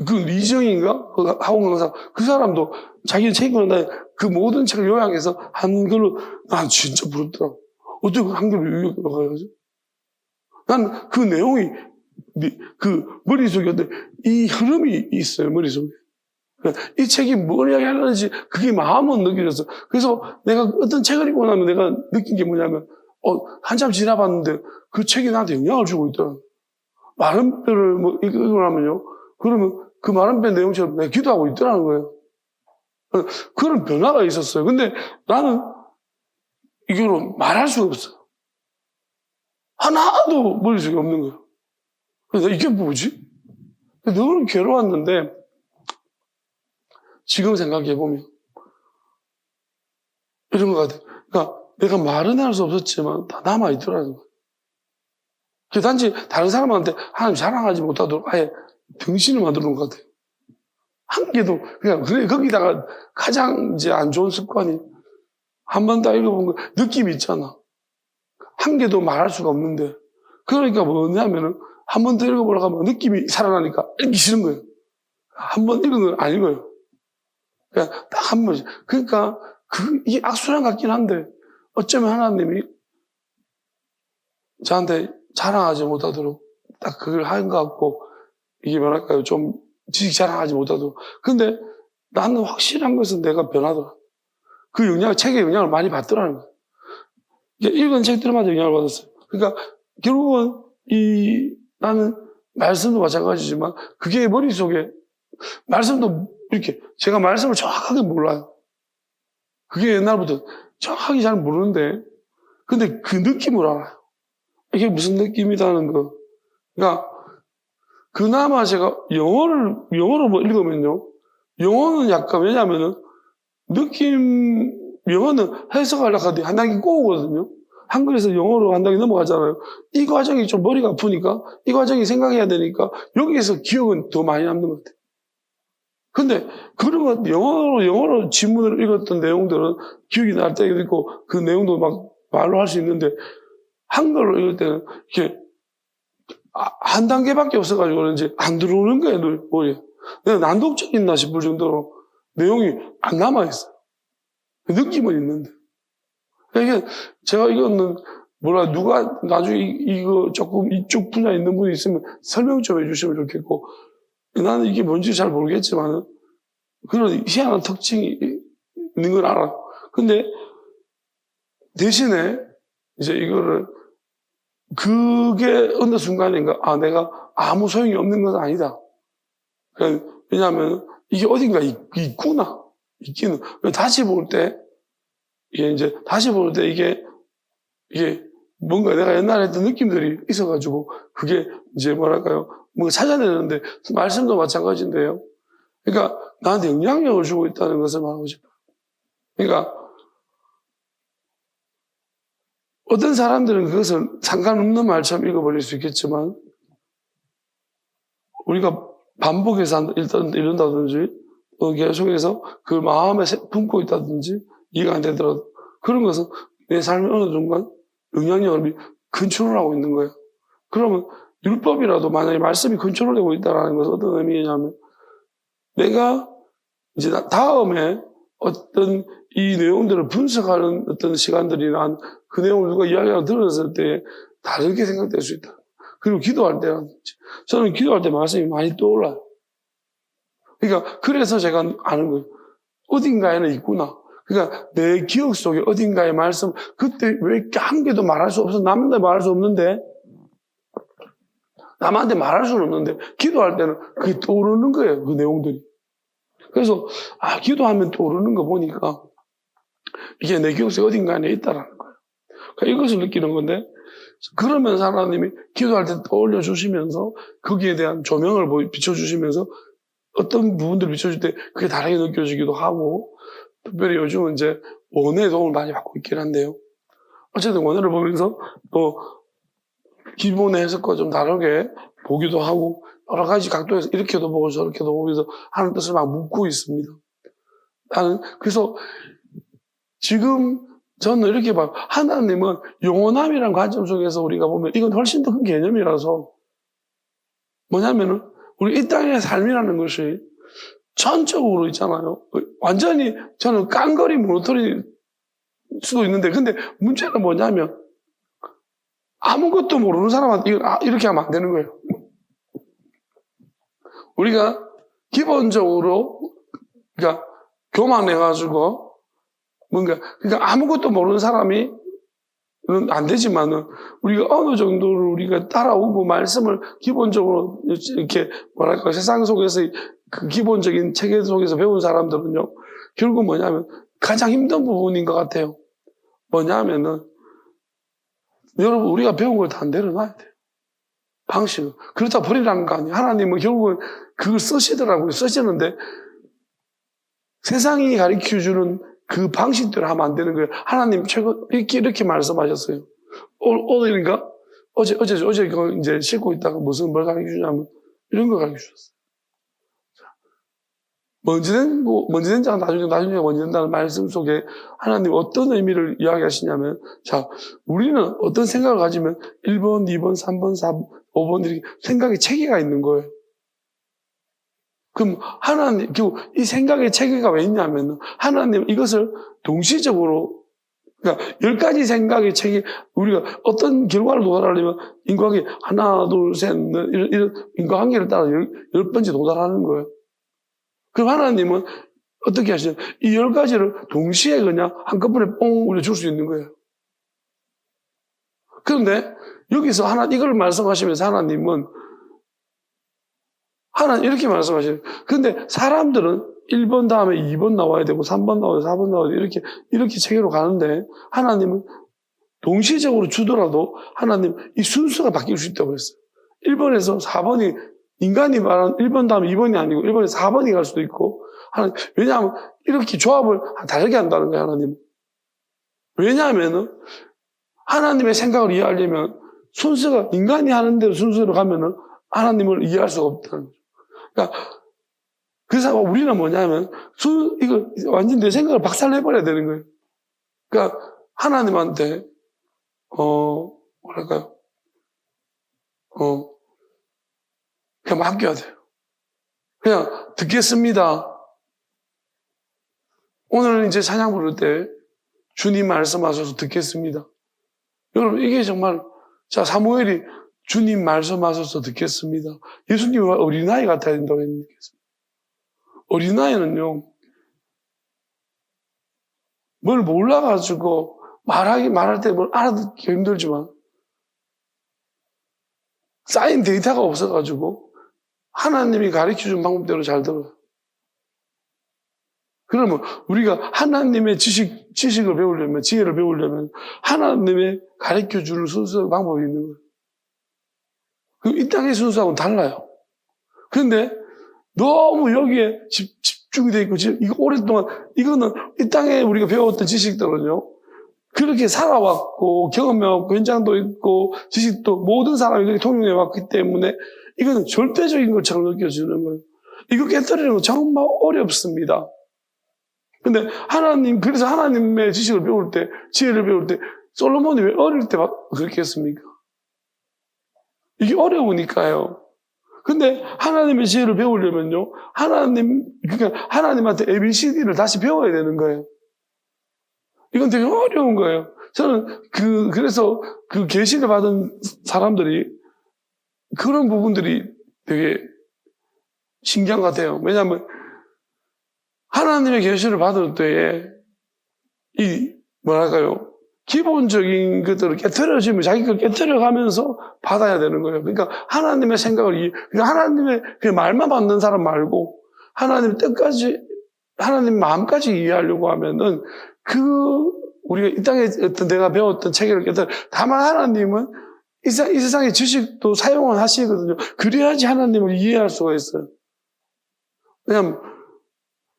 그 리정인가? 그 학원 강사. 그 사람도 자기는 책 읽는데 그 모든 책을 요약해서 한글로, 난 진짜 부럽더라고. 어떻게 한글로 요약해가지고. 난 그 내용이, 그 머릿속에 이 흐름이 있어요, 머릿속에. 이 책이 뭘 이야기하는지 그게 마음은 느껴졌어. 그래서 내가 어떤 책을 읽고 나면 내가 느낀 게 뭐냐면, 한참 지나봤는데 그 책이 나한테 영향을 주고 있더라고요. 마른 뼈를 뭐 읽고 나면요. 그러면 그 마른 뼈 내용처럼 내가 기도하고 있더라는 거예요. 그런 변화가 있었어요. 근데 나는 이거로 말할 수가 없어. 하나도 머릿속에 없는 거예요. 그래서 이게 뭐지? 너무 괴로웠는데 지금 생각해보면 이런 것 같아요. 그러니까 내가 말은 할 수 없었지만 다 남아있더라는 거예요. 단지 다른 사람한테 하나님 자랑하지 못하도록 아예 병신을 만들어 놓은 것 같아요. 한 개도 그냥 거기다가 가장 이제 안 좋은 습관이 한 번 다 읽어본 거 느낌이 있잖아. 한 개도 말할 수가 없는데 그러니까 뭐냐면은 한 번 더 읽어보려고 하면 느낌이 살아나니까 읽기 싫은 거예요. 한 번 읽은 건 안 읽어요. 그냥 딱 한 번씩. 그러니까 이게 악순환 같긴 한데 어쩌면 하나님이 저한테 자랑하지 못하도록 딱 그걸 한 것 같고 이게 뭐랄까요 좀 지식 자랑하지 못하도록. 근데 나는 확실한 것은 내가 변하더라. 그 책의 영향을 많이 받더라는 거예요. 읽은 책들마다 영향을 받았어요. 그러니까 결국은 나는 말씀도 마찬가지지만 그게 머릿속에 말씀도 이렇게 제가 말씀을 정확하게 몰라요. 그게 옛날부터 정확하게 잘 모르는데 근데 그 느낌을 알아요. 이게 무슨 느낌이라는 거. 그러니까 그나마 제가 영어로 뭐 읽으면요. 영어는 약간 왜냐면은 영어는 해석하려고 하는데 한 단계 꼬우거든요. 한글에서 영어로 한 단계 넘어가잖아요. 이 과정이 좀 머리가 아프니까 이 과정이 생각해야 되니까 여기에서 기억은 더 많이 남는 것 같아요. 근데 그런 것 영어로 지문을 읽었던 내용들은 기억이 날 때도 있고 그 내용도 막 말로 할 수 있는데 한글로 읽을 때는 이렇게 한 단계밖에 없어가지고 그런지 안 들어오는 거예요, 머리에. 내가 난독증 있나 싶을 정도로 내용이 안 남아있어요. 느낌은 있는데. 이게 제가 이거는 누가 나중에 이거 조금 이쪽 분야에 있는 분이 있으면 설명 좀 해주시면 좋겠고 나는 이게 뭔지 잘 모르겠지만 그런 희한한 특징이 있는 걸 알아요. 근데 대신에 이제 이거를 그게 어느 순간인가 내가 아무 소용이 없는 건 아니다. 왜냐하면 이게 어딘가 있기는 다시 볼 때 이게 뭔가 내가 옛날에 했던 느낌들이 있어가지고 그게 이제 뭐랄까요 뭔가 찾아내는데 말씀도 마찬가지인데요. 그러니까 나한테 영향력을 주고 있다는 것을 말하고 싶어요. 그러니까 어떤 사람들은 그것을 상관없는 말처럼 읽어버릴 수 있겠지만 우리가 반복해서 일단 이런다든지, 계속해서 그 마음에 품고 있다든지, 이해가 안 되더라도, 그런 것은 내 삶의 어느 순간 영향력을 컨트롤하고 있는 거예요. 그러면 율법이라도 만약에 말씀이 컨트롤되고 있다는 것은 어떤 의미냐면, 내가 이제 다음에 어떤 이 내용들을 분석하는 어떤 시간들이나 그 내용을 누가 이야기하고 들었을 때 다르게 생각될 수 있다. 그리고 기도할 때라든지. 저는 기도할 때 말씀이 많이 떠올라요. 그러니까 그래서 제가 아는 거예요. 어딘가에는 있구나. 그러니까 내 기억 속에 어딘가에 말씀, 그때 왜 이렇게 한 개도 말할 수 없어? 남한테 말할 수 없는데, 남한테 말할 수는 없는데, 기도할 때는 그게 떠오르는 거예요. 그 내용들이. 그래서, 기도하면 떠오르는 거 보니까, 이게 내 기억 속에 어딘가에 있다라는 거예요. 그러니까 이것을 느끼는 건데, 그러면서 하나님이 기도할 때 떠올려 주시면서, 거기에 대한 조명을 비춰주시면서, 어떤 부분들을 비춰줄 때 그게 다르게 느껴지기도 하고, 특별히 요즘은 이제 원어의 도움을 많이 받고 있긴 한데요. 어쨌든 원어를 보면서 또 기본의 해석과 좀 다르게 보기도 하고 여러 가지 각도에서 이렇게도 보고 저렇게도 보면서 하는 뜻을 막 묻고 있습니다. 나는 그래서 지금 저는 이렇게 봐요. 하나님은 영원함이라는 관점 속에서 우리가 보면 이건 훨씬 더 큰 개념이라서 뭐냐면은 우리 이 땅의 삶이라는 것이 전적으로 있잖아요. 완전히 저는 깡거리 모노토리일 수도 있는데 근데 문제는 뭐냐면 아무것도 모르는 사람한테 이렇게 하면 안 되는 거예요. 우리가 기본적으로 그러니까 교만해가지고 뭔가 그러니까 아무것도 모르는 사람이 안 되지만은 우리가 어느 정도로 우리가 따라오고 말씀을 기본적으로 이렇게 뭐랄까 세상 속에서 그 기본적인 체계 속에서 배운 사람들은요 결국 뭐냐면 가장 힘든 부분인 것 같아요. 뭐냐면은 여러분 우리가 배운 걸 다 내려놔야 돼요. 방식을. 그렇다 버리라는 거 아니에요. 하나님은 결국은 그걸 쓰시더라고요. 쓰시는데 세상이 가르쳐주는 그 방식대로 하면 안 되는 거예요. 하나님 최근 이렇게 말씀하셨어요. 오늘인가? 어제 그거 이제 씻고 있다가 뭘 가르쳐 주냐면 이런 거 가르쳐 주셨어요. 먼지 된장 나중에 먼지 된다는 말씀 속에 하나님 어떤 의미를 이야기하시냐면 자, 우리는 어떤 생각을 가지면 1번, 2번, 3번, 4번, 5번 이렇게 생각의 체계가 있는 거예요. 그럼 하나님, 이 생각의 체계가 왜 있냐면 하나님 이것을 동시적으로 그러니까 10가지 생각의 체계 우리가 어떤 결과를 도달하려면 인과관계 하나, 둘, 셋, 이런 인과관계를 따라 10번째 도달하는 거예요. 그럼 하나님은 어떻게 하시냐? 이 10가지를 동시에 그냥 한꺼번에 뽕 올려줄 수 있는 거예요. 그런데 여기서 이걸 말씀하시면서 하나님은 이렇게 말씀하시는 거예요. 근데 사람들은 1번 다음에 2번 나와야 되고 3번 나와야 되고 4번 나와야 되고 이렇게 체계로 가는데 하나님은 동시적으로 주더라도 하나님 이 순서가 바뀔 수 있다고 했어요. 1번에서 4번이 인간이 말하는 1번 다음에 2번이 아니고 1번에서 4번이 갈 수도 있고 왜냐하면 이렇게 조합을 다르게 한다는 거예요. 하나님은. 왜냐하면 하나님의 생각을 이해하려면 순서가 인간이 하는 대로 순서로 가면은 하나님을 이해할 수가 없다는 거죠. 그러니까 그래서 우리는 뭐냐면 이거 완전 내 생각을 박살내버려야 되는 거예요. 그러니까 하나님한테 뭐랄까요? 그냥 맡겨야 돼요. 그냥 듣겠습니다. 오늘 이제 찬양 부를 때 주님 말씀하셔서 듣겠습니다. 여러분 이게 정말 자 사무엘이 주님 말씀하셔서 듣겠습니다. 예수님이 어린아이 같아야 된다고 했습니다. 어린아이는요 뭘 몰라가지고 말할 때 뭘 알아듣기 힘들지만 쌓인 데이터가 없어가지고 하나님이 가르쳐준 방법대로 잘 들어요. 그러면 우리가 하나님의 지식을 배우려면, 지혜를 배우려면 하나님의 가르쳐주는 순서 방법이 있는 거예요. 그럼 이 땅의 순서하고는 달라요. 그런데 너무 여기에 집중이 돼 있고, 이거 오랫동안, 이거는 이 땅에 우리가 배웠던 지식들은요, 그렇게 살아왔고 경험해왔고 현장도 있고 지식도 모든 사람이 그렇게 통용해왔기 때문에 이거는 절대적인 것처럼 느껴지는 거예요. 이거 깨뜨리는 건 정말 어렵습니다. 근데 그래서 하나님의 지식을 배울 때, 지혜를 배울 때 솔로몬이 왜 어릴 때 그렇게 했습니까? 이게 어려우니까요. 근데 하나님의 지혜를 배우려면요, 그러니까 하나님한테 ABCD를 다시 배워야 되는 거예요. 이건 되게 어려운 거예요. 저는 그래서 그 계시를 받은 사람들이 그런 부분들이 되게 신기한 것 같아요. 왜냐하면 하나님의 계시를 받을 때에 뭐랄까요? 기본적인 것들을 깨트려지면 자기 걸 깨트려가면서 받아야 되는 거예요. 그러니까 하나님의 생각을 그러니까 하나님의 그 말만 받는 사람 말고 하나님의 뜻까지, 하나님 마음까지 이해하려고 하면은 우리가 이 땅에 내가 배웠던 체계를 깨트려. 다만 하나님은 이 세상의 지식도 사용을 하시거든요. 그래야지 하나님을 이해할 수가 있어요. 왜냐면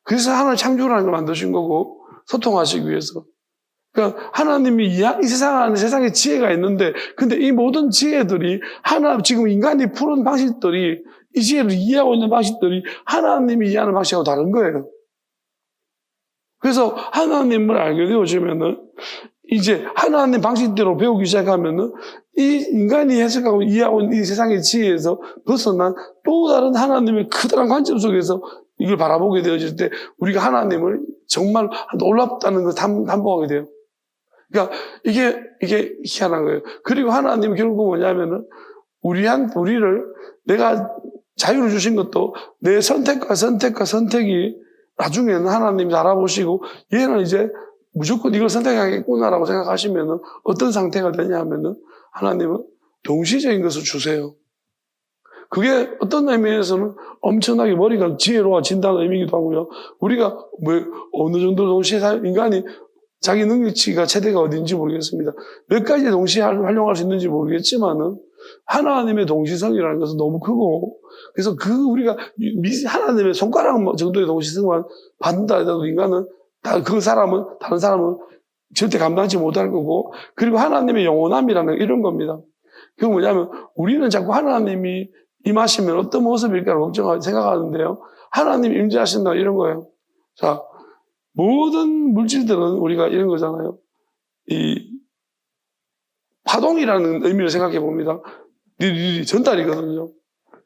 그래서 하나님 창조라는 걸 만드신 거고 소통하시기 위해서. 그러니까 하나님이 이 세상 안에 세상에 지혜가 있는데, 근데 이 모든 지혜들이 지금 인간이 푸는 방식들이, 이 지혜를 이해하고 있는 방식들이 하나님이 이해하는 방식하고 다른 거예요. 그래서 하나님을 알게 되어지면은 이제 하나님 방식대로 배우기 시작하면은 이 인간이 해석하고 이해하고 있는 이 세상의 지혜에서 벗어난 또 다른 하나님의 커다란 관점 속에서 이걸 바라보게 되어질 때 우리가 하나님을 정말 놀랍다는 걸 담보하게 돼요. 그러니까 이게 희한한 거예요. 그리고 하나님은 결국 뭐냐면은 우리를 내가 자유를 주신 것도 내 선택과 선택이 나중에는 하나님이 알아보시고 얘는 이제 무조건 이걸 선택하겠구나라고 생각하시면은 어떤 상태가 되냐 하면은 하나님은 동시적인 것을 주세요. 그게 어떤 의미에서는 엄청나게 머리가 지혜로워진다는 의미이기도 하고요. 우리가 어느 정도 동시에 인간이 자기 능력치가 최대가 어딘지 모르겠습니다. 몇 가지 동시에 활용할 수 있는지 모르겠지만은 하나님의 동시성이라는 것은 너무 크고, 그래서 우리가 하나님의 손가락 정도의 동시성만 받는다 해도 인간은 다른 사람은 절대 감당하지 못할 거고, 그리고 하나님의 영원함이라는 이런 겁니다. 그건 뭐냐면 우리는 자꾸 하나님이 임하시면 어떤 모습일까를 생각하는데요. 하나님이 임재하신다 이런 거예요. 자, 모든 물질들은 우리가 이런 거잖아요. 이 파동이라는 의미를 생각해 봅니다. 전달이거든요.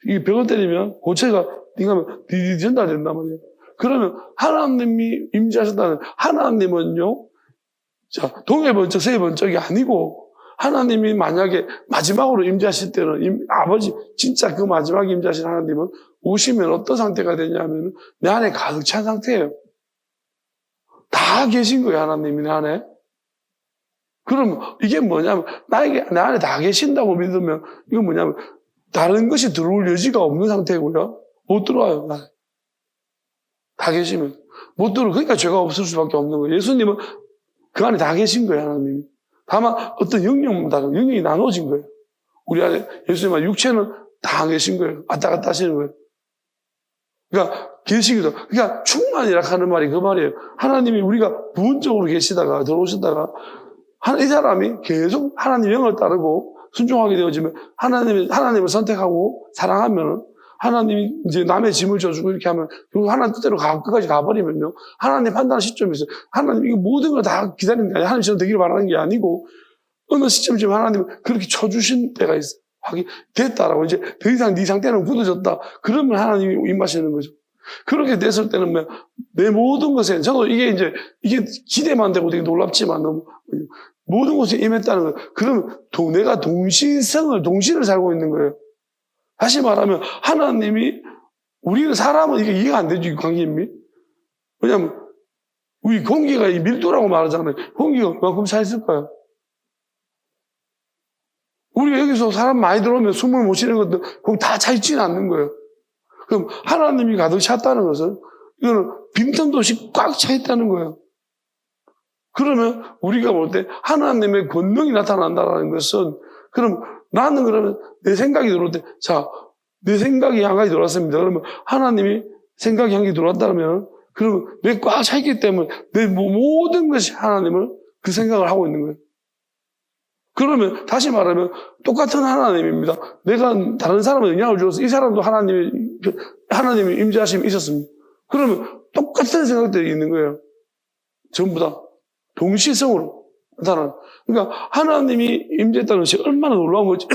이 벽을 때리면 고체가 전달된단 말이에요. 그러면 하나님이 임재하셨다는, 하나님은요, 자, 동해 번쩍 서해 번쩍이 아니고 하나님이 만약에 마지막으로 임재하실 때는 아버지 진짜 그 마지막에 임재하신 하나님은 오시면 어떤 상태가 되냐면 내 안에 가득 찬 상태예요. 다 계신 거예요, 하나님이 내 안에. 그럼 이게 뭐냐면 내 안에 다 계신다고 믿으면 이건 뭐냐면 다른 것이 들어올 여지가 없는 상태고요. 못 들어와요. 다 계시면 못 들어. 그러니까 죄가 없을 수밖에 없는 거예요. 예수님은 그 안에 다 계신 거예요, 하나님이. 다만 어떤 영역이 나눠진 거예요. 우리 안에 예수님 안에 육체는 다 계신 거예요. 왔다 갔다 하시는 거예요. 그러니까 계시기도. 그러니까 충만이라 하는 말이 그 말이에요. 하나님이 우리가 부분적으로 계시다가 들어오시다가 이 사람이 계속 하나님 영을 따르고 순종하게 되어지면 하나님을 선택하고 사랑하면 하나님이 이제 남의 짐을 져주고 이렇게 하면 결국 하나님 뜻대로 끝까지 가버리면요. 하나님 판단할 시점이 있어요. 하나님 이거 모든 걸 다 기다리는 게 아니라 하나님처럼 되기를 바라는 게 아니고 어느 시점쯤 하나님은 그렇게 쳐주신 때가 있어요. 됐다라고 이제 더 이상 네 상태는 굳어졌다. 그러면 하나님이 임하시는 거죠. 그렇게 됐을 때는 내 모든 것에 저도 이게 기대만 되고 되게 놀랍지만 모든 것에 임했다는 거예요. 그러면 내가 동시를 살고 있는 거예요. 다시 말하면 사람은 이게 이해가 안 되죠, 이 관계입니다. 왜냐하면 우리 공기가 이 밀도라고 말하잖아요. 공기가 얼마큼 차 있을까요? 우리가 여기서 사람 많이 들어오면 숨을 못 쉬는 것도 거기 다 차 있지는 않는 거예요. 그럼 하나님이 가득 찼다는 것은 이거는 빈틈도 없이 꽉 차 있다는 거예요. 그러면 우리가 볼 때 하나님의 권능이 나타난다는 것은 나는 그러면 내 생각이 들어올 때, 내 생각이 한 가지 들어왔습니다. 그러면 하나님이 생각이 한 개 들어왔다면, 그러면 내 꽉 차 있기 때문에 내 모든 것이 하나님을 그 생각을 하고 있는 거예요. 그러면 다시 말하면 똑같은 하나님입니다. 내가 다른 사람에 영향을 주어서 이 사람도 하나님의 임재하심이 있었습니다. 그러면 똑같은 생각들이 있는 거예요. 전부 다 동시성으로 나타나는. 그러니까 하나님이 임재했다는 것이 얼마나 놀라운 거지.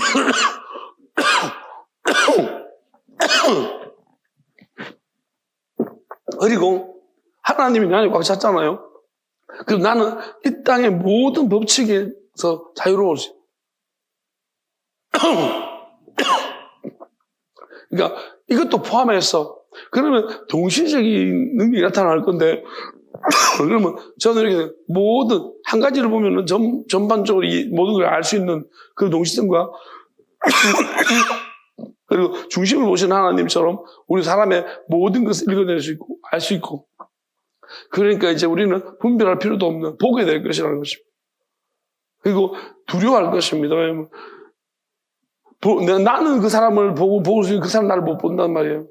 그리고 하나님이 내 안에 꽉 찼잖아요. 그럼 나는 이 땅의 모든 법칙에서 자유로울 수 있어요. 그러니까 이것도 포함해서 그러면 동시적인 능력이 나타날 건데 그러면 저는 이렇게 모든 한 가지를 보면은 전반적으로 이 모든 걸 알 수 있는 그런 동시성과 그리고 중심을 보시는 하나님처럼 우리 사람의 모든 것을 읽어낼 수 있고 알 수 있고 그러니까 이제 우리는 분별할 필요도 없는 보게 될 것이라는 것입니다. 그리고 두려워할 것입니다. 왜냐하면 나는 그 사람을 보고 볼 수 있는 그 사람 나를 못 본단 말이에요.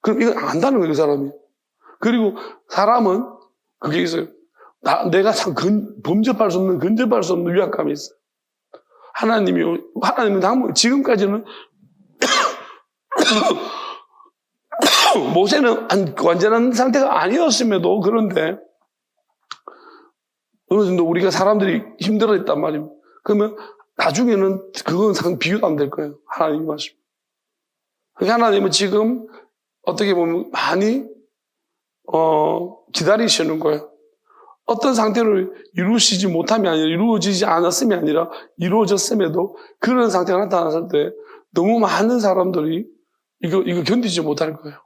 그럼 이건 안다는 거예요, 그 사람이. 그리고 사람은 그게 있어요. 내가 범접할 수 없는, 근접할 수 없는 위압감이 있어요. 하나님은 지금까지는 모세는 완전한 상태가 아니었음에도 그런데 어느 정도 우리가 사람들이 힘들어했단 말입니다. 그러면 나중에는 그건 비교도 안 될 거예요. 하나님이 말씀. 그러니까 하나님은 지금 어떻게 보면 많이 기다리시는 거예요. 어떤 상태를 이루어지지 못함이 아니라 이루어지지 않았음이 아니라 이루어졌음에도 그런 상태가 나타났을 때 너무 많은 사람들이 이거 견디지 못할 거예요.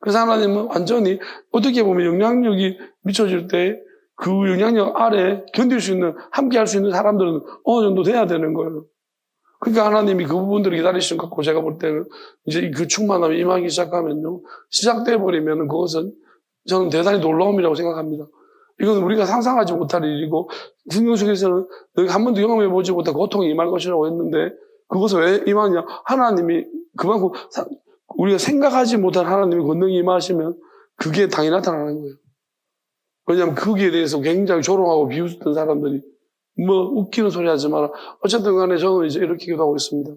그래서 하나님은 완전히 어떻게 보면 영향력이 미쳐질 때 그 영향력 아래 견딜 수 있는, 함께 할 수 있는 사람들은 어느 정도 돼야 되는 거예요. 그러니까 하나님이 그 부분들을 기다리시는 것 같고 제가 볼 때는 이제 그 충만함이 임하기 시작하면요. 시작돼 버리면 그것은 저는 대단히 놀라움이라고 생각합니다. 이건 우리가 상상하지 못할 일이고 성경 속에서는 너희가 한 번도 경험해 보지 못한 고통이 임할 것이라고 했는데 그것은 왜 임하냐? 하나님이 그만큼 우리가 생각하지 못한 하나님의 권능이 임하시면 그게 당연히 나타나는 거예요. 왜냐하면 거기에 대해서 굉장히 조롱하고 비웃던 사람들이 웃기는 소리 하지 마라. 어쨌든 간에 저는 이제 이렇게 기도하고 있습니다.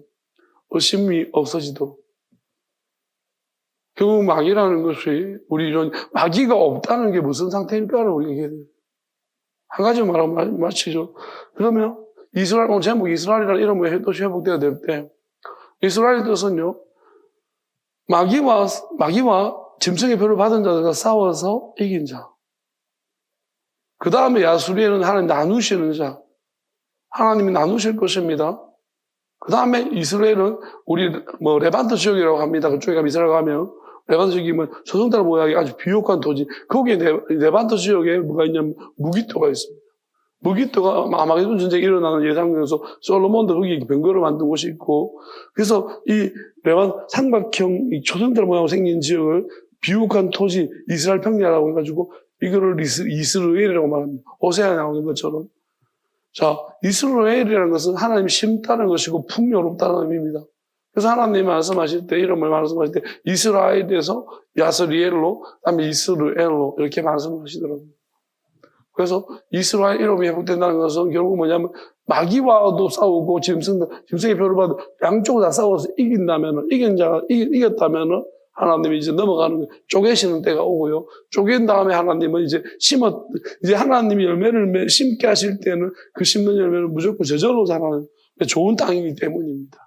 의심이 없어지도록. 결국 마귀라는 것이 우리 이런 마귀가 없다는 게 무슨 상태일까를 우리가 얘기해야 돼요. 한 가지 말하면 마치죠. 그러면 오늘 제목이 이스라엘이라는 이름으로 또시 회복되어야 될 때 이스라엘의 뜻은요. 마귀와 짐승의 표를 받은 자들과 싸워서 이긴 자. 그 다음에 야수리에는 하나님 나누시는 자. 하나님이 나누실 것입니다. 그 다음에 이스라엘은 우리 레반트 지역이라고 합니다. 그쪽에 가면 이스라엘 가면 레반트 지역이면 소송달 모양이 아주 비옥한 토지. 거기에 레반트 지역에 뭐가 있냐면 무기토가 있습니다. 무기토가 아마게돈 전쟁이 일어나는 예상에서 솔로몬도 거기 병거를 만든 곳이 있고 그래서 이 삼각형 초승달 모양으로 생긴 지역을 비옥한 토지 이스라엘 평야라고 해가지고 이거를 이스라엘이라고 말합니다. 호세아에 나오는 것처럼. 자, 이스라엘이라는 것은 하나님이 심다는 것이고 풍요롭다는 의미입니다. 그래서 하나님이 말씀하실 때, 이름을 말씀하실 때, 이스라엘에서 야스리엘로, 그다음에 이스라엘로 이렇게 말씀하시더라고요. 그래서 이스라엘 이름이 회복된다는 것은 결국 뭐냐면 마귀와도 싸우고 짐승의 표를 받아 양쪽을 다 싸워서 이겼다면은 하나님이 이제 넘어가는 거예요. 쪼개시는 때가 오고요. 쪼갠 다음에 하나님은 이제 하나님이 열매를 심게 하실 때는 그 심는 열매는 무조건 저절로 자라는 좋은 땅이기 때문입니다.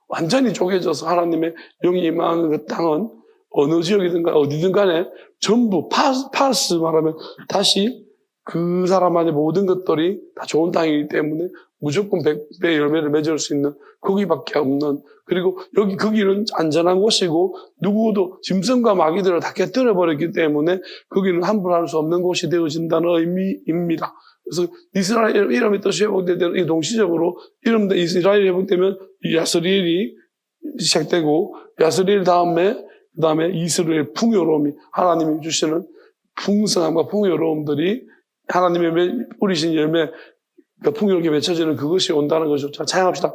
완전히 쪼개져서 하나님의 영이 임하는 그 땅은 어느 지역이든 어디든 간에 전부 파스 말하면 다시 그 사람 안에 모든 것들이 다 좋은 땅이기 때문에 무조건 100배의 열매를 맺을 수 있는 거기밖에 없는 그리고 거기는 안전한 곳이고 누구도 짐승과 마귀들을 다 깨뜨려 버렸기 때문에 거기는 함부로 할 수 없는 곳이 되어진다는 의미입니다. 그래서 이스라엘 이름이 뜻이 회복되면 동시적으로 이름도 이스라엘이 회복되면 야스리엘이 시작되고 야스리엘 그다음에 이스라엘 풍요로움이 하나님이 주시는 풍성함과 풍요로움들이 하나님의 뿌리신 열매 풍요롭게 맺혀지는 그것이 온다는 것이죠. 자, 찬양합시다.